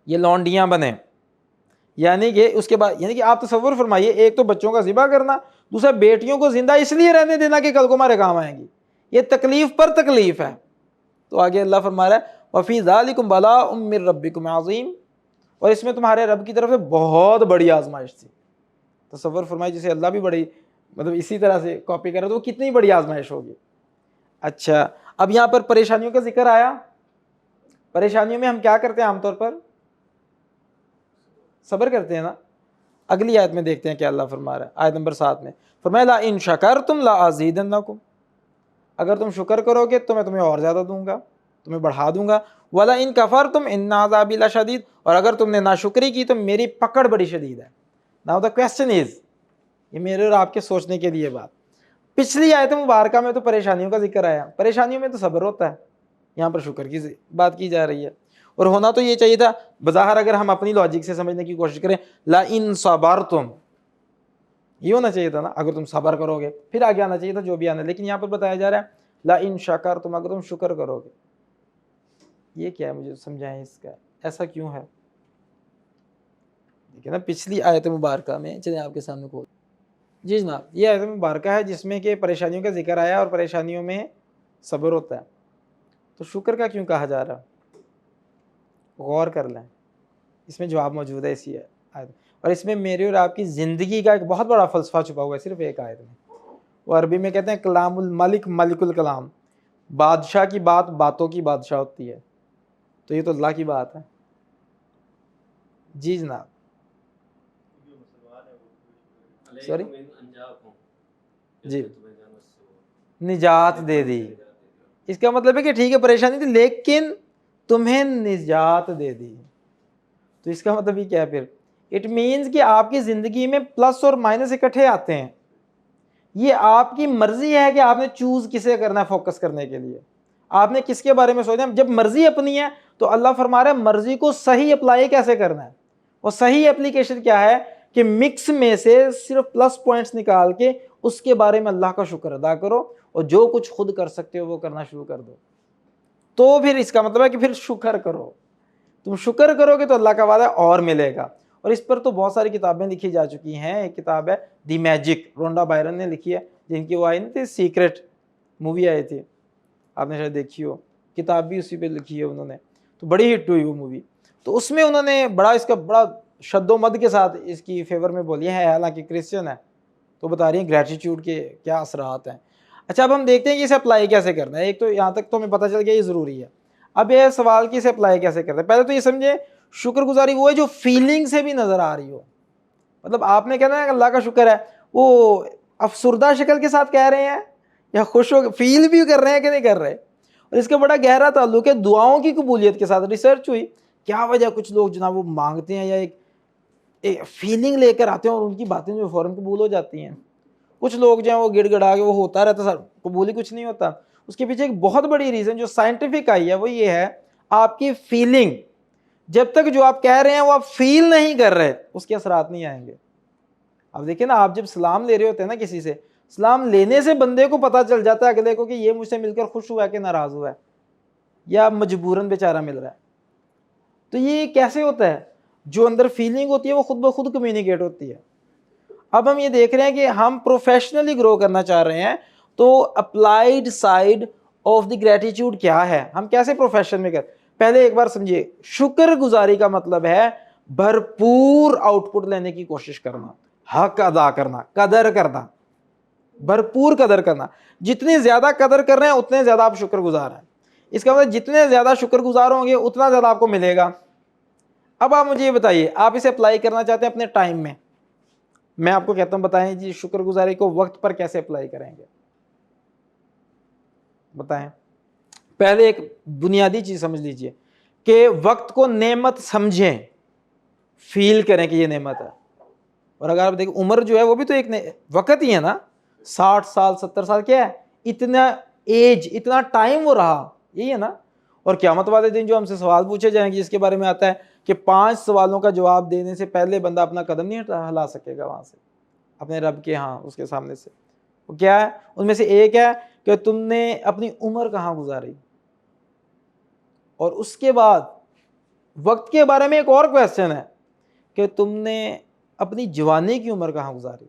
ये लौंडियाँ बने। यानी कि उसके बाद, यानी कि आप तसव्वुर फरमाइए, एक तो बच्चों का ज़िबा करना, दूसरा बेटियों को ज़िंदा इसलिए रहने देना कि कल को हमारे काम आएंगी। ये तकलीफ पर तकलीफ है। तो आगे अल्लाह फरमा रहा है वफ़ी ज़ालिकुम बलाउम मिर रब्बिकुम अज़ीम, और इसमें तुम्हारे रब की तरफ से बहुत बड़ी आजमाइश थी। तसव्वुर फरमाइए जिसे अल्लाह भी बड़ी मतलब इसी तरह से कॉपी करे तो वो कितनी बड़ी आजमाइश होगी। अच्छा, अब यहाँ पर परेशानियों का जिक्र आया। परेशानियों में हम क्या करते हैं आमतौर पर? सब्र करते हैं ना। अगली आयत में देखते हैं क्या अल्लाह फरमा रहा है, आयत नंबर 7 में फरमाया ला इन शकरतुम ला अज़ीदन्नकुम, अगर तुम शुक्र करोगे तो मैं तुम्हें और ज़्यादा दूंगा, तुम्हें बढ़ा दूंगा। वला इन कफरतुम इन्ना अज़ाबी लशदीद, और अगर तुमने नाशुक्री की तो मेरी पकड़ बड़ी शदीद है। नाउ द क्वेश्चन इज, ये मेरे और आपके सोचने के लिए बात, पिछली आयत मुबारका में तो परेशानियों का जिक्र आया, परेशानियों में तो सब्र होता है, यहाँ पर शुक्र की बात की जा रही है। और होना तो ये चाहिए था बज़ाहिर, अगर हम अपनी लॉजिक से समझने की कोशिश करें, ला इन सबरतुम, ये होना चाहिए था ना, अगर तुम सब्र करोगे, फिर आगे आना चाहिए था जो भी आना, लेकिन यहाँ पर बताया जा रहा है ला इन शकरतुम, अगर तुम शुक्र करोगे। ये क्या है, मुझे समझाएं इसका, ऐसा क्यों है? देखिए ना पिछली आयत मुबारका में, चलिए आपके सामने खोल, जी जनाब, ये आयत मुबारका है जिसमें कि परेशानियों का जिक्र आया और परेशानियों में सब्र होता है, तो शुक्र का क्यों कहा जा रहा? गौर कर लें, इसमें जवाब मौजूद है इसी आयत, और इसमें मेरी और आपकी ज़िंदगी का एक बहुत बड़ा फ़लसफ़ा छुपा हुआ है सिर्फ एक आयत में। वो अरबी में कहते हैं कलामुल मलिक मलिकुल कलाम, बादशाह की बात बातों की बादशाह होती है, तो ये तो अल्लाह की बात है। जी जनाब, सॉरी, जी, निजात दे दी, इसका मतलब है कि ठीक है परेशानी थी लेकिन तुम्हें निजात दे दी। तो इसका मतलब ये क्या है फिर? इट मीन्स कि आपकी ज़िंदगी में प्लस और माइनस इकट्ठे आते हैं, ये आपकी मर्जी है कि आपने चूज़ किसे करना है फोकस करने के लिए, आपने किसके बारे में सोचना है। जब मर्जी अपनी है तो अल्लाह फरमा रहा है मर्जी को सही अप्लाई कैसे करना है, और सही एप्लीकेशन क्या है कि मिक्स में से सिर्फ प्लस पॉइंट्स निकाल के उसके बारे में अल्लाह का शुक्र अदा करो, और जो कुछ खुद कर सकते हो वो करना शुरू कर दो। तो फिर इसका मतलब है कि फिर शुक्र करो, तुम शुक्र करोगे तो अल्लाह का वादा और मिलेगा। और इस पर तो बहुत सारी किताबें लिखी जा चुकी हैं। एक किताब है दी मैजिक, रोंडा बायरन ने लिखी है, जिनकी वो आई नहीं थी सीक्रेट मूवी आई थी, आपने शायद देखी हो, किताब भी उसी पे लिखी है उन्होंने, तो बड़ी हिट हुई वो मूवी। तो उसमें उन्होंने बड़ा इसका बड़ा शद्दोमद के साथ इसकी फेवर में बोली है, हालांकि क्रिश्चियन है, तो बता रही है ग्रेटिट्यूड के क्या असरात हैं। अच्छा, अब हम देखते हैं कि इसे अप्लाई कैसे करना है। एक तो यहाँ तक तो हमें पता चल गया ये ज़रूरी है। अब ये सवाल कि इसे अप्लाई कैसे करना है, पहले तो ये समझे शुक्रगुजारी वो है जो फीलिंग से भी नज़र आ रही हो। मतलब आपने कहना है अल्लाह का शुक्र है, वो अफसुरदा शक्ल के साथ कह रहे हैं या खुश हो फील भी कर रहे हैं कि नहीं कर रहे। और इसका बड़ा गहरा ताल्लुक है दुआओं की कबूलियत के साथ। रिसर्च हुई क्या वजह, कुछ लोग जनाब वो मांगते हैं या एक फीलिंग लेकर आते हैं और उनकी बातें जो फ़ौरन कबूल हो जाती हैं। कुछ लोग जो हैं वो गिड़गिड़ा के वो होता रहता सर, कबूल ही कुछ नहीं होता। उसके पीछे एक बहुत बड़ी रीज़न जो साइंटिफिक आई है वो ये है, आपकी फीलिंग, जब तक जो आप कह रहे हैं वो आप फील नहीं कर रहे उसके असरात नहीं आएंगे। अब देखिए ना, आप जब सलाम ले रहे होते हैं ना किसी से, सलाम लेने से बंदे को पता चल जाता है अगले को कि ये मुझसे मिलकर खुश हुआ है कि नाराज़ हुआ है या मजबूरन बेचारा मिल रहा है। तो ये कैसे होता है? जो अंदर फीलिंग होती है वो खुद ब खुद कम्युनिकेट होती है। अब हम ये देख रहे हैं कि हम प्रोफेशनली ग्रो करना चाह रहे हैं, तो applied side of the gratitude क्या है, हम कैसे प्रोफेशन में कर। पहले एक बार समझिए, शुक्रगुजारी का मतलब है भरपूर आउटपुट लेने की कोशिश करना, हक अदा करना, कदर करना, भरपूर कदर करना। जितनी ज्यादा कदर कर रहे हैं उतने ज्यादा आप शुक्रगुजार हैं। इसका मतलब जितने ज्यादा शुक्रगुजार होंगे उतना ज्यादा आपको मिलेगा। अब आप मुझे ये बताइए, आप इसे अप्लाई करना चाहते हैं अपने टाइम में, मैं आपको कहता हूं बताएं जी शुक्रगुजारी को वक्त पर कैसे अप्लाई करेंगे, बताएं। पहले एक बुनियादी चीज समझ लीजिए कि वक्त को नेमत समझें, फील करें कि ये नेमत है। और अगर आप देखें उम्र जो है वो भी तो एक वक्त ही है ना, 60 साल 70 साल क्या है, इतना एज, इतना टाइम वो रहा, यही है ना। और क़यामत वाले दिन जो हमसे सवाल पूछे जाएंगे जिसके बारे में आता है कि 5 सवालों का जवाब देने से पहले बंदा अपना कदम नहीं हिला सकेगा वहां से अपने रब के यहाँ, उसके सामने से। वो क्या है? उनमें से एक है कि तुमने अपनी उम्र कहाँ गुजारी, और उसके बाद वक्त के बारे में एक और क्वेश्चन है कि तुमने अपनी जवानी की उम्र कहाँ गुजारी,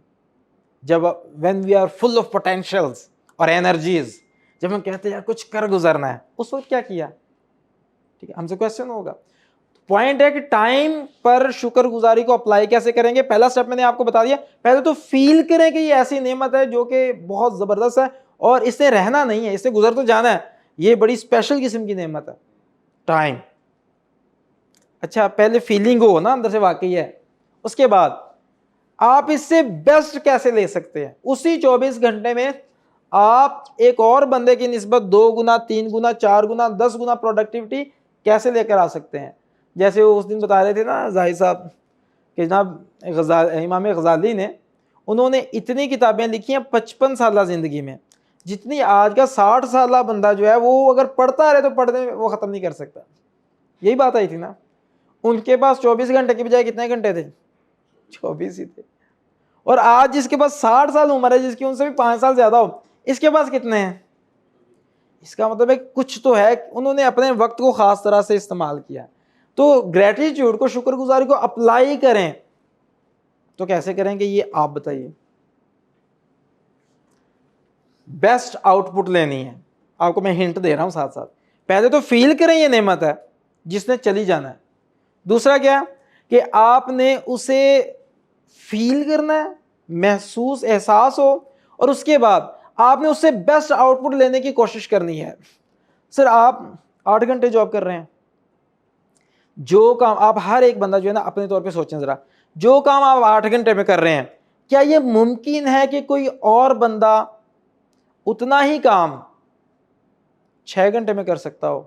जब when we are full of potentials और एनर्जीज, जब हम कहते हैं यार कुछ कर गुजरना है, उस वक्त क्या किया? ठीक है, हमसे क्वेश्चन होगा। पॉइंट है कि टाइम पर शुक्रगुजारी को अप्लाई कैसे करेंगे। पहला स्टेप मैंने आपको बता दिया, पहले तो फील करें कि ये ऐसी नेमत है जो कि बहुत जबरदस्त है और इससे रहना नहीं है, इससे गुजर तो जाना है, ये बड़ी स्पेशल किस्म की नेमत है टाइम। अच्छा, पहले फीलिंग हो ना अंदर से वाकई है, उसके बाद आप इससे बेस्ट कैसे ले सकते हैं। उसी 24 घंटे में आप एक और बंदे की निस्बत 2 गुना, 3 गुना, 4 गुना, 10 गुना प्रोडक्टिविटी कैसे लेकर आ सकते हैं। जैसे वो उस दिन बता रहे थे ना जाहिद साहब कि जनाब इमाम गजाली ने, उन्होंने इतनी किताबें लिखी हैं 55 साल ज़िंदगी में, जितनी आज का 60 साल बंदा जो है वो अगर पढ़ता रहे तो पढ़ने में वो ख़त्म नहीं कर सकता। यही बात आई थी ना। उनके पास 24 घंटे की बजाय कितने घंटे थे? 24 ही थे। और आज जिसके पास 60 साल उम्र है, जिसकी उनसे भी 5 साल ज़्यादा हो, इसके पास कितने हैं? इसका मतलब है कुछ तो है, उन्होंने अपने वक्त को ख़ास तरह से इस्तेमाल किया। तो ग्रेटिट्यूड को, शुक्रगुजारी को अप्लाई करें तो कैसे करेंगे ये आप बताइए। बेस्ट आउटपुट लेनी है, आपको मैं हिंट दे रहा हूं साथ साथ। पहले तो फील करें ये नेमत है जिसने चली जाना है। दूसरा क्या कि आपने उसे फील करना है, महसूस, एहसास हो, और उसके बाद आपने उससे बेस्ट आउटपुट लेने की कोशिश करनी है। सर आप 8 घंटे जॉब कर रहे हैं, जो काम आप, हर एक बंदा जो है ना अपने तौर पे सोचें ज़रा, जो काम आप 8 घंटे में कर रहे हैं, क्या ये मुमकिन है कि कोई और बंदा उतना ही काम 6 घंटे में कर सकता हो?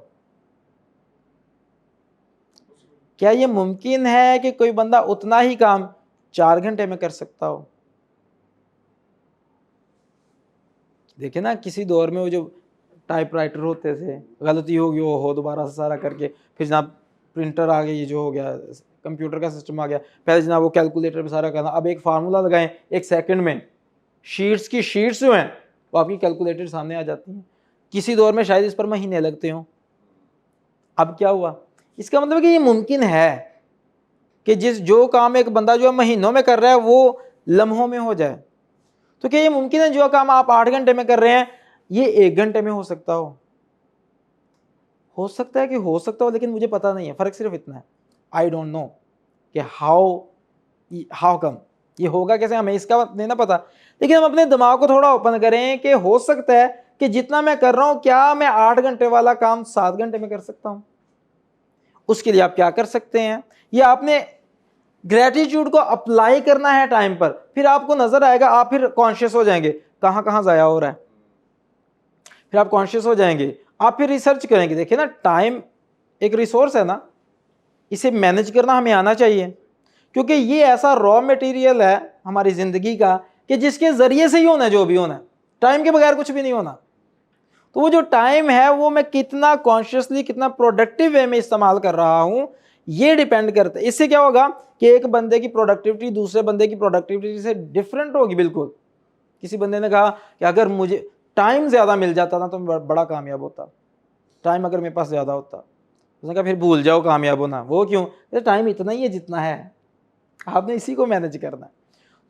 क्या ये मुमकिन है कि कोई बंदा उतना ही काम 4 घंटे में कर सकता हो? देखिए ना, किसी दौर में वो जो टाइपराइटर होते थे, गलती होगी वो हो, दोबारा से सारा करके, फिर जनाब प्रिंटर आ गई, ये जो हो गया कंप्यूटर का सिस्टम आ गया, पहले जनाब वो कैलकुलेटर पे सारा करना, अब एक फार्मूला लगाएं 1 सेकंड में, शीट्स की शीट्स जो हैं वो आपकी कैलकुलेटर सामने आ जाती हैं। किसी दौर में शायद इस पर महीने लगते हों, अब क्या हुआ? इसका मतलब है कि ये मुमकिन है कि जो काम एक बंदा जो है महीनों में कर रहा है वो लम्हों में हो जाए। तो क्या ये मुमकिन है जो काम आप 8 घंटे में कर रहे हैं ये 1 घंटे में हो सकता हो? हो सकता है कि हो सकता हो, लेकिन मुझे पता नहीं है। फर्क सिर्फ इतना है, आई डोंट नो कि हाउ कम, ये होगा कैसे, हमें इसका नहीं ना पता। लेकिन हम अपने दिमाग को थोड़ा ओपन करें कि हो सकता है कि जितना मैं कर रहा हूं, क्या मैं 8 घंटे वाला काम 7 घंटे में कर सकता हूं? उसके लिए आप क्या कर सकते हैं, ये आपने ग्रेटिट्यूड को अप्लाई करना है टाइम पर। फिर आपको नजर आएगा, आप फिर कॉन्शियस हो जाएंगे कहां कहां जाया हो रहा है, फिर आप कॉन्शियस हो जाएंगे, आप फिर रिसर्च करेंगे। देखिए ना, टाइम एक रिसोर्स है ना, इसे मैनेज करना हमें आना चाहिए, क्योंकि ये ऐसा रॉ मटेरियल है हमारी ज़िंदगी का कि जिसके ज़रिए से ही होना है जो भी होना है, टाइम के बगैर कुछ भी नहीं होना। तो वो जो टाइम है वो मैं कितना कॉन्शियसली, कितना प्रोडक्टिव वे में इस्तेमाल कर रहा हूँ, ये डिपेंड करता है। इससे क्या होगा कि एक बंदे की प्रोडक्टिविटी दूसरे बंदे की प्रोडक्टिविटी से डिफरेंट होगी बिल्कुल। किसी बंदे ने कहा कि अगर मुझे टाइम ज़्यादा मिल जाता ना तो मैं बड़ा कामयाब होता, टाइम अगर मेरे पास ज़्यादा होता। उसने कहा फिर भूल जाओ कामयाब होना। वो क्यों? टाइम इतना ही है जितना है, आपने इसी को मैनेज करना है।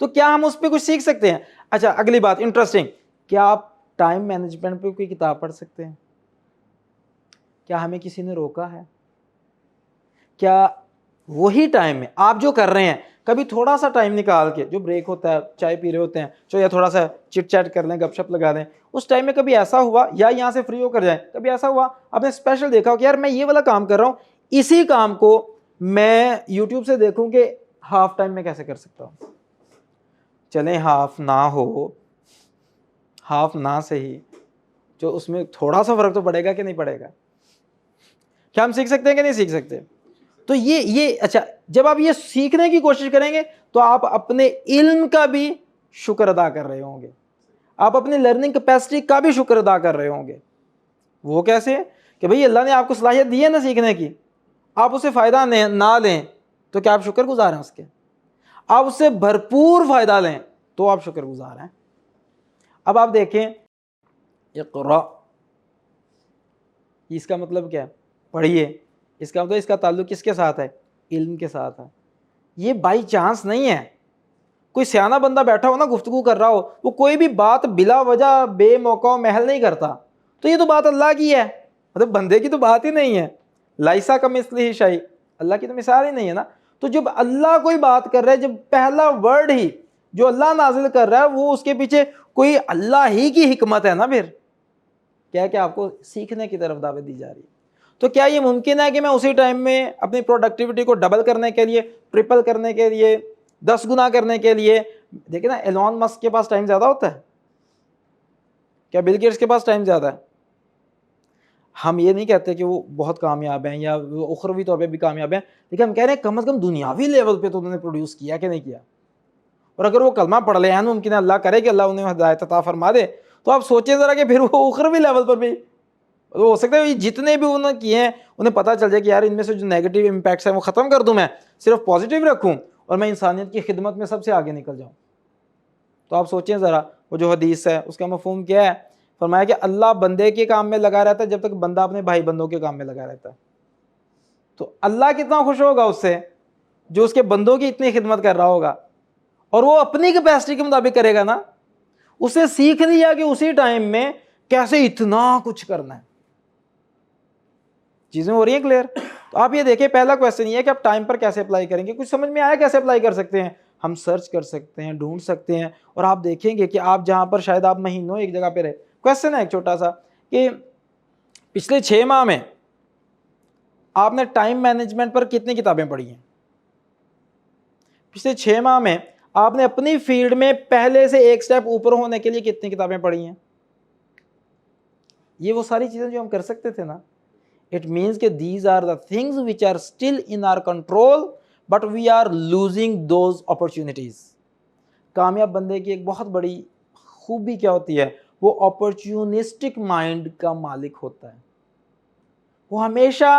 तो क्या हम उस पर कुछ सीख सकते हैं? अच्छा, अगली बात इंटरेस्टिंग, क्या आप टाइम मैनेजमेंट पे कोई किताब पढ़ सकते हैं? क्या हमें किसी ने रोका है? क्या वही टाइम में आप जो कर रहे हैं, कभी थोड़ा सा टाइम निकाल के, जो ब्रेक होता है, चाय पी रहे होते हैं, चलो या थोड़ा सा चिट चैट कर लें, गपशप लगा दें, उस टाइम में कभी ऐसा हुआ, या यहाँ से फ्री होकर जाएं, कभी ऐसा हुआ आपने स्पेशल देखा हो कि यार मैं ये वाला काम कर रहा हूँ, इसी काम को मैं यूट्यूब से देखूं कि हाफ टाइम में कैसे कर सकता हूँ। चलें हाफ ना हो, हाफ ना सही, जो उसमें थोड़ा सा फर्क तो पड़ेगा कि नहीं पड़ेगा। क्या हम सीख सकते हैं कि नहीं सीख सकते? तो ये अच्छा, जब आप ये सीखने की कोशिश करेंगे तो आप अपने इल्म का भी शुक्र अदा कर रहे होंगे, आप अपनी लर्निंग कैपेसिटी का भी शुक्र अदा कर रहे होंगे। वो कैसे? कि भाई अल्लाह ने आपको सलाहियत दी है ना सीखने की, आप उससे फ़ायदा ना लें तो क्या आप शुक्रगुजार हैं उसके? आप उससे भरपूर फ़ायदा लें तो आप शुक्रगुजार हैं। अब आप देखें, इक़रा, इसका मतलब क्या है? पढ़िए। इसका मतलब इसका ताल्लुक किसके साथ है? इल्म के साथ है। ये बाई चांस नहीं है। कोई सियाना बंदा बैठा हो ना, गुफ्तगू कर रहा हो, वो कोई भी बात बिला वजह बेमौका महल नहीं करता। तो ये तो बात अल्लाह की है, मतलब बंदे की तो बात ही नहीं है। लाइसा कमिस्लिही शै, अल्लाह की तो मिसाल ही नहीं है ना। तो जब अल्लाह कोई बात कर रहा है, जब पहला वर्ड ही जो अल्लाह नाजिल कर रहा है वो उसके पीछे कोई अल्लाह ही की हिकमत है ना, फिर क्या है कि आपको सीखने की तरफ दावत दी जा रही है। तो क्या ये मुमकिन है कि मैं उसी टाइम में अपनी प्रोडक्टिविटी को डबल करने के लिए, ट्रिपल करने के लिए, 10 गुना करने के लिए, देखिए ना एलॉन मस्क के पास टाइम ज्यादा होता है क्या बिल गेट्स के पास टाइम ज्यादा है? हम ये नहीं कहते कि वो बहुत कामयाब हैं या वो उखरवी तौर पे भी कामयाब हैं, लेकिन हम कह रहे हैं कम से कम दुनियावी लेवल पे तो उन्होंने प्रोड्यूस किया कि नहीं किया। और अगर वो कलमा पढ़ ले, मुमकिन है अल्लाह करे कि अल्लाह उन्हें हिदायत अता फरमा दे, तो आप सोचें ज़रा कि फिर वो उखरवी लेवल पर भी तो हो सकता है ये जितने भी उन्होंने किए हैं उन्हें पता चल जाए कि यार इनमें से जो नेगेटिव इम्पैक्ट्स हैं वो ख़त्म कर दूं, मैं सिर्फ पॉजिटिव रखूं और मैं इंसानियत की खिदमत में सबसे आगे निकल जाऊं। तो आप सोचें ज़रा, वो जो हदीस है उसका मफहूम क्या है? फरमाया कि अल्लाह बंदे के काम में लगा रहता है जब तक बंदा अपने भाई बंदों के काम में लगा रहता है। तो अल्लाह कितना खुश होगा उससे जो उसके बंदों की इतनी खिदमत कर रहा होगा, और वो अपनी कैपेसिटी के मुताबिक करेगा ना। उसे सीख लिया कि उसी टाइम में कैसे इतना कुछ करना है। चीजें हो रही हैं क्लियर? तो आप ये देखिए, पहला क्वेश्चन ये है कि आप टाइम पर कैसे अप्लाई करेंगे। कुछ समझ में आया कैसे अप्लाई कर सकते हैं? हम सर्च कर सकते हैं, ढूंढ सकते हैं, और आप देखेंगे कि आप जहां पर शायद आप महीनों एक जगह पे रहे। क्वेश्चन है एक छोटा सा कि पिछले 6 माह में आपने टाइम मैनेजमेंट पर कितनी किताबें पढ़ी हैं? पिछले 6 माह में आपने अपनी फील्ड में पहले से एक स्टेप ऊपर होने के लिए कितनी किताबें पढ़ी हैं? ये वो सारी चीजें जो हम कर सकते थे ना। It means कि these are the things which are still in our control, but we are losing those opportunities. कामयाब बंदे की एक बहुत बड़ी खूबी क्या होती है? वो opportunistic माइंड का मालिक होता है। वो हमेशा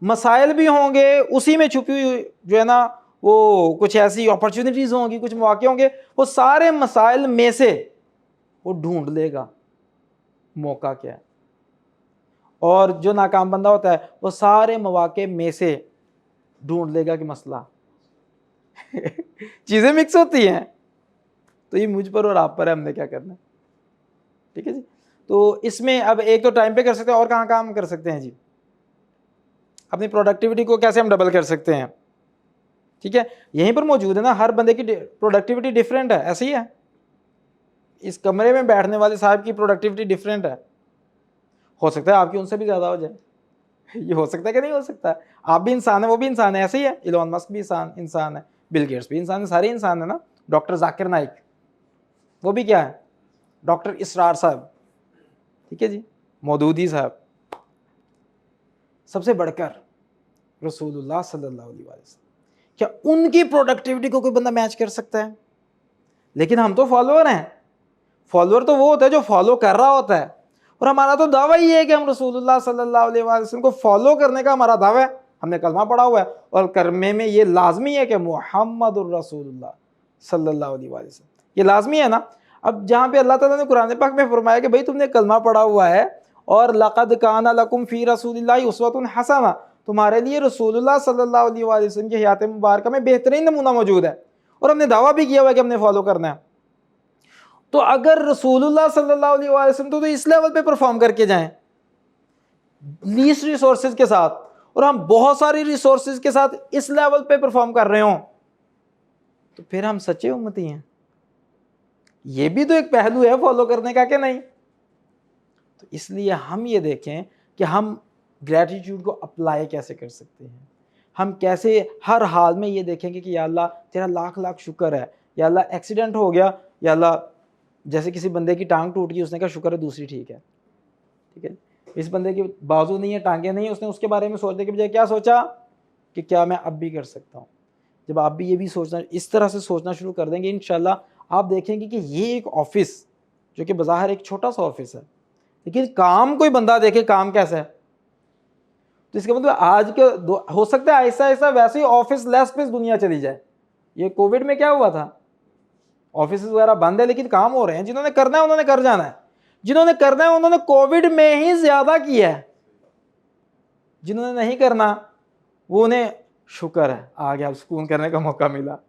मसाइल भी होंगे, उसी में छुपी हुई जो है ना वो कुछ ऐसी अपॉर्चुनिटीज होंगी, कुछ मौके होंगे, वो सारे मसाइल में से वो ढूंढ लेगा मौका क्या है। और जो नाकाम बंदा होता है वो सारे मौके में से ढूंढ लेगा कि मसला चीजें मिक्स होती हैं। तो ये मुझ पर और आप पर है, हमने क्या करना है। ठीक है जी। तो इसमें अब एक तो टाइम पे कर सकते हैं, और कहाँ काम कर सकते हैं जी? अपनी प्रोडक्टिविटी को कैसे हम डबल कर सकते हैं? ठीक है, यहीं पर मौजूद है ना। हर बंदे की प्रोडक्टिविटी डिफरेंट है, ऐसे ही है। इस कमरे में बैठने वाले साहब की प्रोडक्टिविटी डिफरेंट है। हो सकता है आपकी उनसे भी ज्यादा हो जाए ये हो सकता है कि नहीं हो सकता? आप भी इंसान है, वो भी इंसान है, ऐसे ही है। इलॉन मस्क भी इंसान है, बिल गेट्स भी इंसान है, सारे इंसान है ना। डॉक्टर जाकिर नाइक वो भी क्या है? डॉक्टर इसरार साहब, ठीक है जी, मौदूदी साहब, सबसे बढ़कर रसूलुल्लाह सल्लल्लाहु अलैहि वसल्लम। क्या उनकी प्रोडक्टिविटी को कोई बंदा मैच कर सकता है? लेकिन हम तो फॉलोअर हैं। फॉलोअर तो वो होता है जो फॉलो कर रहा होता है, और हमारा तो दावा ही है कि हम रसूलुल्लाह सल्लल्लाहु अलैहि वसल्लम को फॉलो करने का हमारा दावा है। हमने कलमा पढ़ा हुआ है, और कलमे में ये लाजमी है कि मुहम्मदुर रसूलुल्लाह सल्लल्लाहु अलैहि वसल्लम, ये लाजमी है ना। अब जहाँ पे अल्लाह ताला ने कुरान पाक में फरमाया कि भाई तुमने कलमा पढ़ा हुआ है, और लक़द काना लकुम फ़ी रसूलिल्लाहि उस्वतुन हसना, तुम्हारे लिए रसूलुल्लाह सल्लल्लाहु अलैहि वसल्लम की हयात मुबारक में बेहतरीन नमूना मौजूद है, और हमने दावा भी किया हुआ है कि हमने फॉलो करना है। तो अगर रसूलुल्लाह सल्लल्लाहु अलैहि वसल्लम तो इस लेवल पे परफॉर्म करके जाएं लीस्ट रिसोर्सेज के साथ, और हम बहुत सारी रिसोर्सेज के साथ इस लेवल पे परफॉर्म कर रहे हो, तो फिर हम सच्चे उम्मती हैं। ये भी तो एक पहलू है फॉलो करने का, कि नहीं? तो इसलिए हम ये देखें कि हम ग्रेटिट्यूड को अप्लाई कैसे कर सकते हैं। हम कैसे हर हाल में ये देखेंगे कि या अल्लाह तेरा लाख लाख शुक्र है, या अल्लाह एक्सीडेंट हो गया, या अल्लाह जैसे किसी बंदे की टांग टूट गई, उसने कहा शुक्र है दूसरी ठीक है। ठीक है, इस बंदे की बाजू नहीं है, टांगे नहीं है, उसने उसके बारे में सोचने के बजाय क्या सोचा कि क्या मैं अब भी कर सकता हूँ। जब आप भी ये भी सोचना, इस तरह से सोचना शुरू कर देंगे, इंशाल्लाह आप देखेंगे कि ये एक ऑफिस जो कि बज़ाहिर एक छोटा सा ऑफिस है, लेकिन काम कोई बंदा देखे काम कैसा है, तो इसका मतलब आज के हो सकता है ऐसा ऐसा वैसे ही ऑफिस लेस पे दुनिया चली जाए। ये कोविड में क्या हुआ था, ऑफिस वगैरह बंद है लेकिन काम हो रहे हैं। जिन्होंने करना है उन्होंने कर जाना है, जिन्होंने करना है उन्होंने कोविड में ही ज्यादा किया है, जिन्होंने नहीं करना वो उन्हें शुक्र है आ गया, सुकून करने का मौका मिला।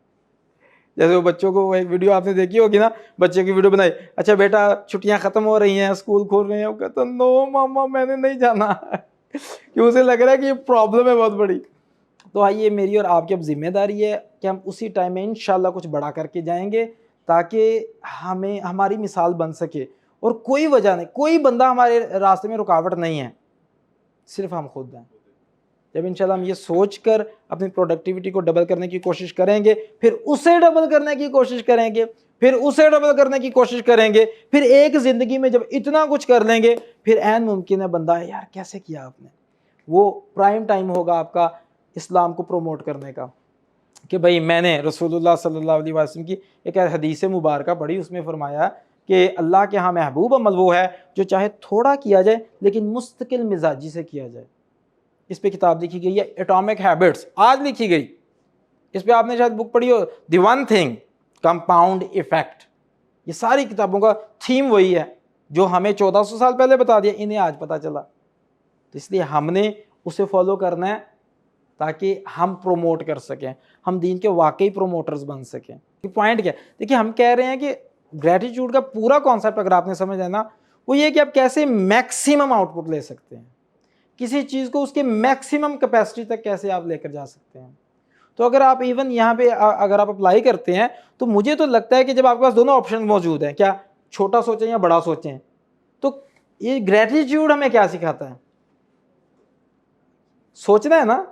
जैसे वो बच्चों को, वो एक वीडियो आपने देखी होगी ना, बच्चे की वीडियो बनाई, अच्छा बेटा छुट्टियां खत्म हो रही हैं, स्कूल खोल रहे हैं, वो कहता नो मामा मैंने नहीं जाना कि उसे लग रहा है कि ये प्रॉब्लम है बहुत बड़ी। तो आइए मेरी और आपकी अब जिम्मेदारी है कि हम उसी टाइम में इंशाल्लाह कुछ बड़ा करके जाएंगे, ताकि हमें हमारी मिसाल बन सके, और कोई वजह नहीं, कोई बंदा हमारे रास्ते में रुकावट नहीं है, सिर्फ हम खुद हैं। जब इंशाल्लाह हम ये सोच कर अपनी प्रोडक्टिविटी को डबल करने की कोशिश करेंगे, फिर उसे डबल करने की कोशिश करेंगे, फिर उसे डबल करने की कोशिश करेंगे, फिर एक ज़िंदगी में जब इतना कुछ कर लेंगे, फिर ऐन मुमकिन है बंदा यार कैसे किया आपने, वो प्राइम टाइम होगा आपका इस्लाम को प्रमोट करने का, कि भाई मैंने रसूलुल्लाह सल्लल्लाहु अलैहि वसल्लम की एक हदीस मुबारका पढ़ी, उसमें फरमाया कि अल्लाह के यहाँ महबूब अमल वो है जो चाहे थोड़ा किया जाए लेकिन मुस्तकिल मिजाजी से किया जाए। इस पे किताब लिखी गई है एटॉमिक हैबिट्स, आज लिखी गई, इस पे आपने शायद बुक पढ़ी हो, the one thing compound effect. ये सारी किताबों का थीम वही है जो हमें 1400 साल पहले बता दिया, इन्हें आज पता चला। तो इसलिए हमने उसे फॉलो करना है ताकि हम प्रोमोट कर सकें, हम दीन के वाकई प्रोमोटर्स बन सकें। पॉइंट क्या, देखिए हम कह रहे हैं कि ग्रेटिट्यूड का पूरा कॉन्सेप्ट अगर आपने समझ है ना, वो ये कि आप कैसे मैक्सिमम आउटपुट ले सकते हैं, किसी चीज़ को उसके मैक्सिमम कैपेसिटी तक कैसे आप लेकर जा सकते हैं। तो अगर आप इवन यहाँ पे अगर आप अप्लाई करते हैं, तो मुझे तो लगता है कि जब आपके पास दोनों ऑप्शन मौजूद हैं, क्या छोटा सोचें या बड़ा सोचें, तो ये ग्रेटिट्यूड हमें क्या सिखाता है, सोचना है ना।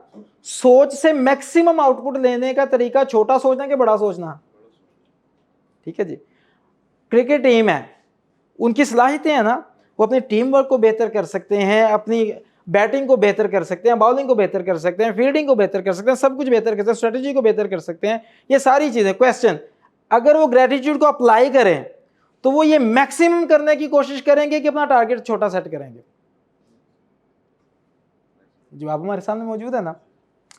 सोच से मैक्सिमम आउटपुट लेने का तरीका छोटा सोचना कि बड़ा सोचना, ठीक है जी। क्रिकेट टीम है, उनकी सलाहियतें हैं ना, वो अपनी टीम वर्क को बेहतर कर सकते हैं, अपनी बैटिंग को बेहतर कर सकते हैं, बॉलिंग को बेहतर कर सकते हैं, फील्डिंग को बेहतर कर सकते हैं, सब कुछ बेहतर कर सकते हैं, स्ट्रेटजी को बेहतर कर सकते हैं, ये सारी चीज़ें। क्वेश्चन, अगर वो ग्रेटिट्यूड को अप्लाई करें तो वो ये मैक्सिमम करने की कोशिश करेंगे कि अपना टारगेट छोटा सेट करेंगे। जवाब हमारे सामने मौजूद है ना।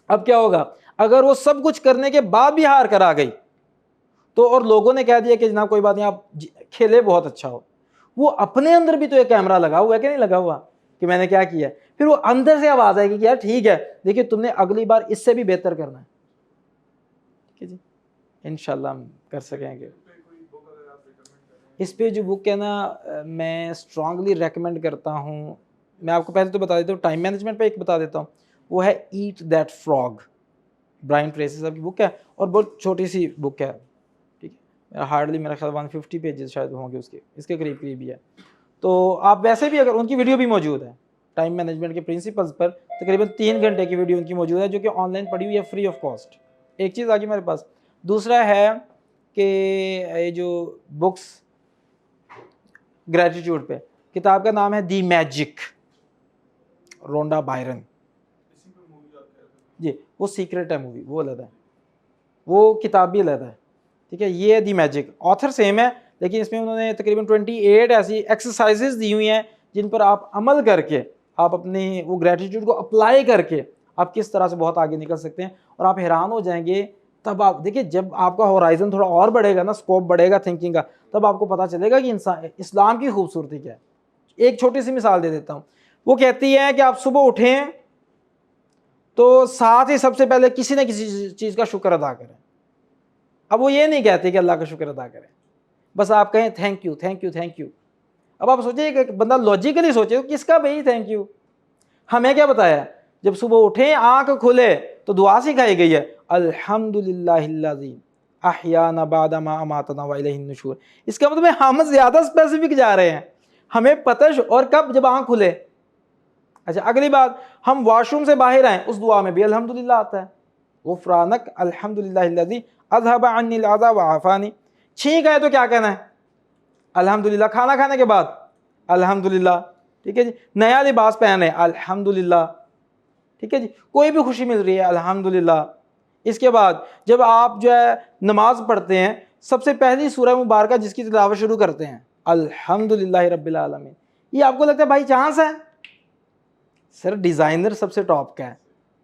अब क्या होगा अगर वो सब कुछ करने के बाद भी हार कर आ गई, तो और लोगों ने कह दिया कि जनाब कोई बात नहीं आप खेले बहुत अच्छा हो, वो अपने अंदर भी तो एक कैमरा लगा हुआ है कि नहीं लगा हुआ कि मैंने क्या किया, फिर वो अंदर से आवाज आएगी कि यार ठीक है, देखिए तुमने अगली बार इससे भी बेहतर करना है। ठीक है जी, इंशाल्लाह हम कर सकेंगे। इस पे जो बुक है ना, मैं स्ट्रांगली रेकमेंड करता हूँ। मैं आपको पहले तो बता देता हूँ, टाइम मैनेजमेंट पे एक बता देता हूँ, वो है eat that frog, Brian Tracy साहब की बुक है, और बहुत छोटी सी बुक है, ठीक है, हार्डली मेरा ख्याल 150 पेजेस शायद होंगे उसके, इसके करीब करीब ही है। तो आप वैसे भी, अगर उनकी वीडियो भी मौजूद है टाइम मैनेजमेंट के प्रिंसिपल्स पर, तकरीबन 3 घंटे की वीडियो उनकी मौजूद है जो कि ऑनलाइन पड़ी हुई है फ्री ऑफ कॉस्ट। एक चीज़ आ गई मेरे पास। दूसरा है कि ये जो बुक्स ग्रेटिट्यूड पे, किताब का नाम है दी मैजिक, रोंडा बायरन जी, वो सीक्रेट है मूवी, वो अलग है, वो किताब भी अलग है, ठीक है। ये दी मैजिक, ऑथर सेम है, लेकिन इसमें उन्होंने तकरीबन 28 ऐसी एक्सरसाइजेज दी हुई हैं जिन पर आप अमल करके, आप अपनी वो ग्रेटिट्यूड को अप्लाई करके आप किस तरह से बहुत आगे निकल सकते हैं, और आप हैरान हो जाएंगे। तब आप देखिए, जब आपका होराइजन थोड़ा और बढ़ेगा ना, स्कोप बढ़ेगा थिंकिंग का, तब आपको पता चलेगा कि इंसान इस्लाम की खूबसूरती क्या है। एक छोटी सी मिसाल दे देता हूँ, वो कहती है कि आप सुबह उठें तो साथ ही सबसे पहले किसी न किसी चीज़ का शुक्र अदा करें। अब वो ये नहीं कहती कि अल्लाह का शुक्र अदा करें, बस आप कहें thank you thank you thank you. अब आप सोचिए कि बंदा लॉजिकली सोचे तो किसका भाई थैंक यू, हमें क्या बताया, जब सुबह उठे आंख खुले तो दुआ सिखाई गई है, अल्हम्दुलिल्लाहिल्लज़ी अहयाना बादा मा अमातना व इलैहिन नुशूर। इसका मतलब हम ज्यादा स्पेसिफिक जा रहे हैं, हमें पता और कब, जब आंख खुले। अच्छा, अगली बात, हम वॉशरूम से बाहर आए, उस दुआ में भी अल्हम्दुलिल्लाह आता है, गुफ़रानक अल्हम्दुलिल्लाहिल्लज़ी अज़हबा अन्निल अज़ा व आफ़ानी। छींक आए तो क्या कहना है, अल्हम्दुलिल्लाह। खाना खाने के बाद अल्हम्दुलिल्लाह, ठीक है जी। नया लिबास पहने अल्हम्दुलिल्लाह, ठीक है जी। कोई भी खुशी मिल रही है अल्हम्दुलिल्लाह। इसके बाद जब आप जो है नमाज पढ़ते हैं, सबसे पहली सूरह मुबारका जिसकी तिलावत शुरू करते हैं अल्हम्दुलिल्लाहि रब्बिल आलमीन। ये आपको लगता है भाई चांस है, सर डिज़ाइनर सबसे टॉप का है,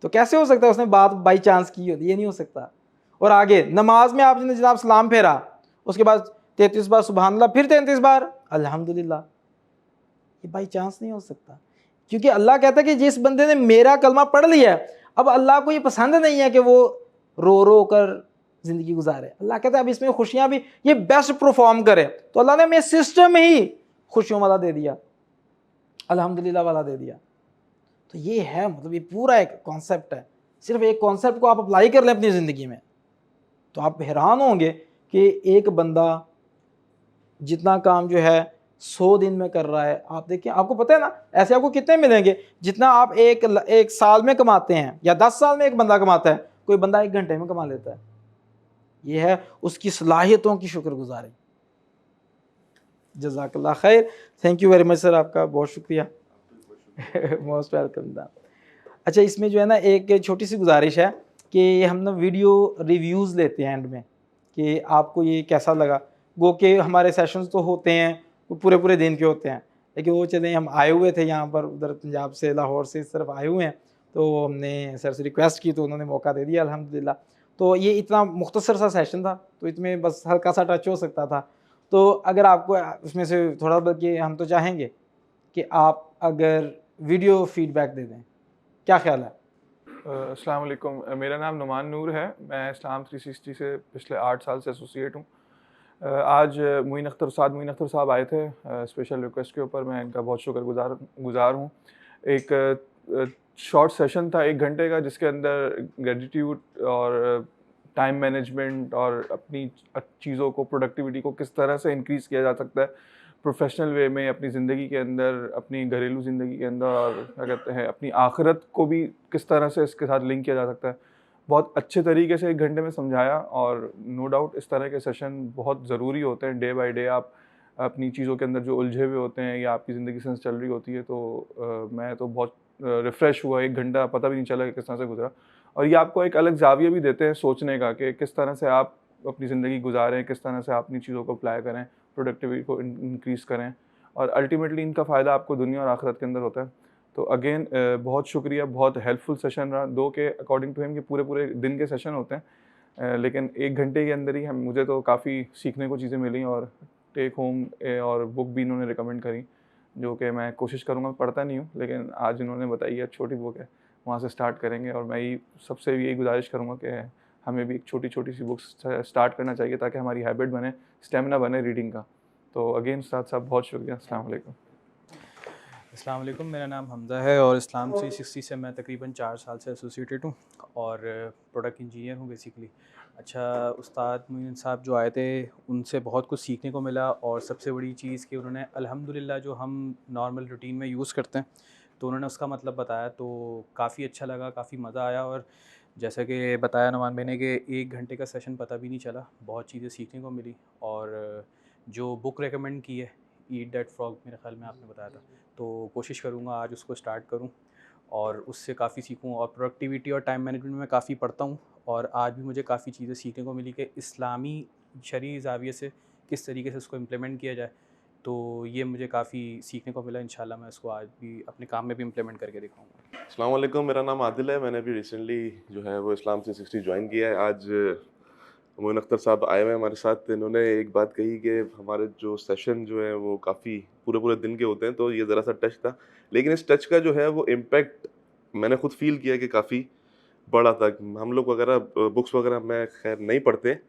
तो कैसे हो सकता है उसने बात बाई चांस की होती, ये नहीं हो सकता। और आगे नमाज में आपने जनाब सलाम फेरा, उसके बाद 33 बार सुबहान अल्लाह, फिर 33 बार अल्हम्दुलिल्लाह, ये बाई चांस नहीं हो सकता। क्योंकि अल्लाह कहता है कि जिस बंदे ने मेरा कलमा पढ़ लिया है, अब अल्लाह को ये पसंद नहीं है कि वो रो रो कर ज़िंदगी गुजारे। अल्लाह कहता है अब इसमें खुशियाँ भी ये बेस्ट परफॉर्म करे, तो अल्लाह ने हमें सिस्टम ही खुशियों वाला दे दिया, अल्हम्दुलिल्लाह वाला दे दिया। तो ये है, मतलब ये पूरा एक कॉन्सेप्ट है। सिर्फ एक कॉन्सेप्ट को आप अप्लाई कर लें अपनी ज़िंदगी में तो आप हैरान होंगे कि एक बंदा जितना काम जो है 100 दिन में कर रहा है, आप देखिए, आपको पता है ना ऐसे आपको कितने मिलेंगे जितना आप एक साल में कमाते हैं या 10 साल में एक बंदा कमाता है, कोई बंदा 1 घंटे में कमा लेता है। ये है उसकी सलाहियतों की शुक्रगुजारी। जज़ाकल्लाह खैर, thank you very much sir, आपका बहुत शुक्रिया। मोस्ट वेलकम था। अच्छा, इसमें जो है ना एक छोटी सी गुजारिश है कि हम ना वीडियो रिव्यूज़ लेते हैं एंड में कि आपको ये कैसा लगा। गो के हमारे सेशंस तो होते हैं, वो पूरे पूरे दिन के होते हैं, लेकिन वो चले हम आए हुए थे यहाँ पर, उधर पंजाब से, लाहौर से इस तरफ आए हुए हैं, तो हमने सर से रिक्वेस्ट की तो उन्होंने मौका दे दिया अल्हम्दुलिल्लाह। तो ये इतना मुख्तसर सा सेशन था, तो इसमें बस हल्का सा टच हो सकता था। तो अगर आपको उसमें से थोड़ा, बल्कि हम तो चाहेंगे कि आप अगर वीडियो फीडबैक दे दें, क्या ख्याल है? अस्सलाम वालेकुम, मेरा नाम नुमान नूर है। मैं इस्लाम 360 से पिछले 8 साल से एसोसिएट हूँ। आज मोइन अख्तर साहब आए थे स्पेशल रिक्वेस्ट के ऊपर, मैं इनका बहुत शुक्रगुजार हूँ। एक शॉर्ट सेशन था 1 घंटे का, जिसके अंदर ग्रेटिट्यूड और टाइम मैनेजमेंट और अपनी चीज़ों को, प्रोडक्टिविटी को किस तरह से इंक्रीज़ किया जा सकता है प्रोफेशनल वे में अपनी ज़िंदगी के अंदर, अपनी घरेलू ज़िंदगी के अंदर, और क्या कहते हैं अपनी आखिरत को भी किस तरह से इसके साथ लिंक किया जा सकता है, बहुत अच्छे तरीके से 1 घंटे में समझाया। और नो डाउट इस तरह के सेशन बहुत ज़रूरी होते हैं। डे बाय डे आप अपनी चीज़ों के अंदर जो उलझे हुए होते हैं या आपकी ज़िंदगी से चल रही होती है, तो मैं तो बहुत रिफ़्रेश हुआ। 1 घंटा पता भी नहीं चला कि किस तरह से गुजरा। और ये आपको एक अलग ज़ाविया भी देते हैं सोचने का कि किस तरह से आप अपनी ज़िंदगी गुजारें, किस तरह से आप अपनी चीज़ों को अप्लाई करें, प्रोडक्टिविटी को इंक्रीज़ करें, और अल्टीमेटली इनका फ़ायदा आपको दुनिया और आखिरत के अंदर होता है। तो अगेन बहुत शुक्रिया, बहुत हेल्पफुल सेशन रहा। दो के अकॉर्डिंग टू हिम ये पूरे पूरे दिन के सेशन होते हैं, लेकिन 1 घंटे के अंदर ही मुझे तो काफ़ी सीखने को चीज़ें मिली, और टेक होम और बुक भी इन्होंने रिकमेंड करी, जो कि मैं कोशिश करूँगा। पढ़ता नहीं हूँ, लेकिन आज इन्होंने बताई है छोटी बुक है, वहाँ से स्टार्ट करेंगे। और मैं सबसे यही गुजारिश करूँगा कि हमें भी एक छोटी छोटी सी बुक्स स्टार्ट करना चाहिए, ताकि हमारी हैबिट बने, स्टेमिना बने रीडिंग का। तो अगेन उस्ताद साहब बहुत शुक्रिया। अस्सलाम वालेकुम। अस्सलाम वालेकुम, मेरा नाम हमज़ा है और इस्लाम 360 से मैं तकरीबन 4 साल से एसोसिएटेड हूँ और प्रोडक्ट इंजीनियर हूँ बेसिकली। अच्छा, उस्ताद मोइन साहब जो आए थे उनसे बहुत कुछ सीखने को मिला, और सबसे बड़ी चीज़ कि उन्होंने अल्हम्दुलिल्लाह जो हम नॉर्मल रूटीन में यूज़ करते हैं तो उन्होंने उसका मतलब बताया, तो काफ़ी अच्छा लगा, काफ़ी मज़ा आया। और जैसा कि बताया नुमान भाई ने कि 1 घंटे का सेशन पता भी नहीं चला, बहुत चीज़ें सीखने को मिली। और जो बुक रेकमेंड की है, ईट दैट फ्रॉग, मेरे ख़्याल में आपने बताया था, तो कोशिश करूँगा आज उसको स्टार्ट करूँ और उससे काफ़ी सीखूँ। और प्रोडक्टिविटी और टाइम मैनेजमेंट में काफ़ी पढ़ता हूँ, और आज भी मुझे काफ़ी चीज़ें सीखने को मिली कि इस्लामी शरई ज़ाविये से किस तरीके से उसको इम्प्लीमेंट किया जाए। तो ये मुझे काफ़ी सीखने को मिला। इंशाल्लाह मैं इसको आज भी अपने काम में भी इम्प्लीमेंट करके दिखाऊँगा। अस्सलाम वालेकुम, मेरा नाम आदिल है। मैंने अभी रिसेंटली जो है वो इस्लाम 360 ज्वाइन किया है। आज मोइन अख्तर साहब आए हुए हैं हमारे साथ। इन्होंने एक बात कही कि हमारे जो सेशन जो है वो काफ़ी पूरे पूरे दिन के होते हैं, तो ये ज़रा सा टच था, लेकिन इस टच का जो है वो इम्पैक्ट मैंने खुद फील किया कि काफ़ी बड़ा था। हम लोग वगैरह बुक्स वगैरह मैं खैर नहीं पढ़ते,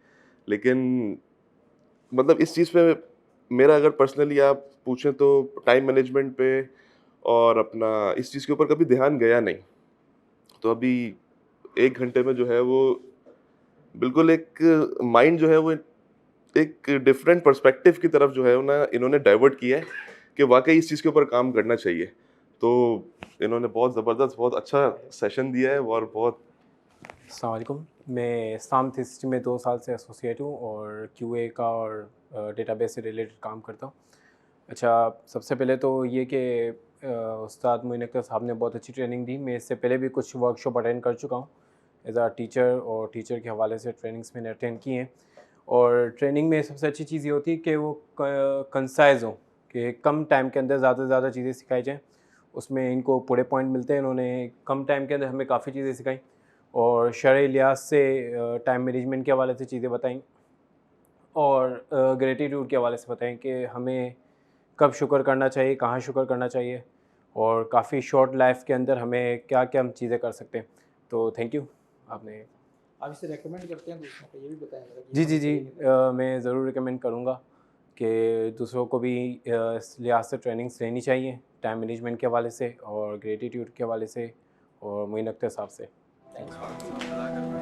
लेकिन मतलब इस चीज़ पे मेरा अगर पर्सनली आप पूछें तो टाइम मैनेजमेंट पे और अपना इस चीज़ के ऊपर कभी ध्यान गया नहीं। तो अभी 1 घंटे में जो है वो बिल्कुल एक माइंड जो है वो एक डिफरेंट पर्सपेक्टिव की तरफ जो है ना इन्होंने डाइवर्ट किया है कि वाकई इस चीज़ के ऊपर काम करना चाहिए। तो इन्होंने बहुत ज़बरदस्त, बहुत अच्छा सेशन दिया है और बहुत। अस्सलाम वालेकुम, मैं इस्लाम 360 में 2 साल से एसोसिएट हूँ और क्यूए का और डेटाबेस से रिलेटेड काम करता हूँ। अच्छा, सबसे पहले तो ये कि उस्ताद मोइन अख्तर साहब ने बहुत अच्छी ट्रेनिंग दी। मैं इससे पहले भी कुछ वर्कशॉप अटेंड कर चुका हूँ एज़ अ टीचर, और टीचर के हवाले से ट्रेनिंग्स मैंने अटेंड की हैं। और ट्रेनिंग में सबसे अच्छी चीज़ ये होती है कि वो कंसाइज़ हो, कि कम टाइम के अंदर ज़्यादा से ज़्यादा चीज़ें सिखाई जाएँ। उसमें इनको पूरे पॉइंट मिलते हैं। इन्होंने कम टाइम के अंदर हमें काफ़ी चीज़ें सिखाई और शरई लिहाज से टाइम मैनेजमेंट के हवाले से चीज़ें बताई, और ग्रेटिट्यूड के हवाले से बताएं कि हमें कब शुक्र करना चाहिए, कहाँ शुक्र करना चाहिए, और काफ़ी शॉर्ट लाइफ के अंदर हमें क्या क्या हम चीज़ें कर सकते हैं। तो थैंक यू। आपने आप इसे रेकमेंड करते हैं दूसरों को, ये भी बताएं ज़रा कि जी, ये जी, होनी जी। चाहिए कि मैं ज़रूर रिकमेंड करूँगा कि दूसरों को भी इस लिहाज से ट्रेनिंग्स लेनी चाहिए, टाइम मैनेजमेंट के हवाले से और ग्रेटिट्यूड के हवाले से और मोइन अख्तर साहब से। नहीं?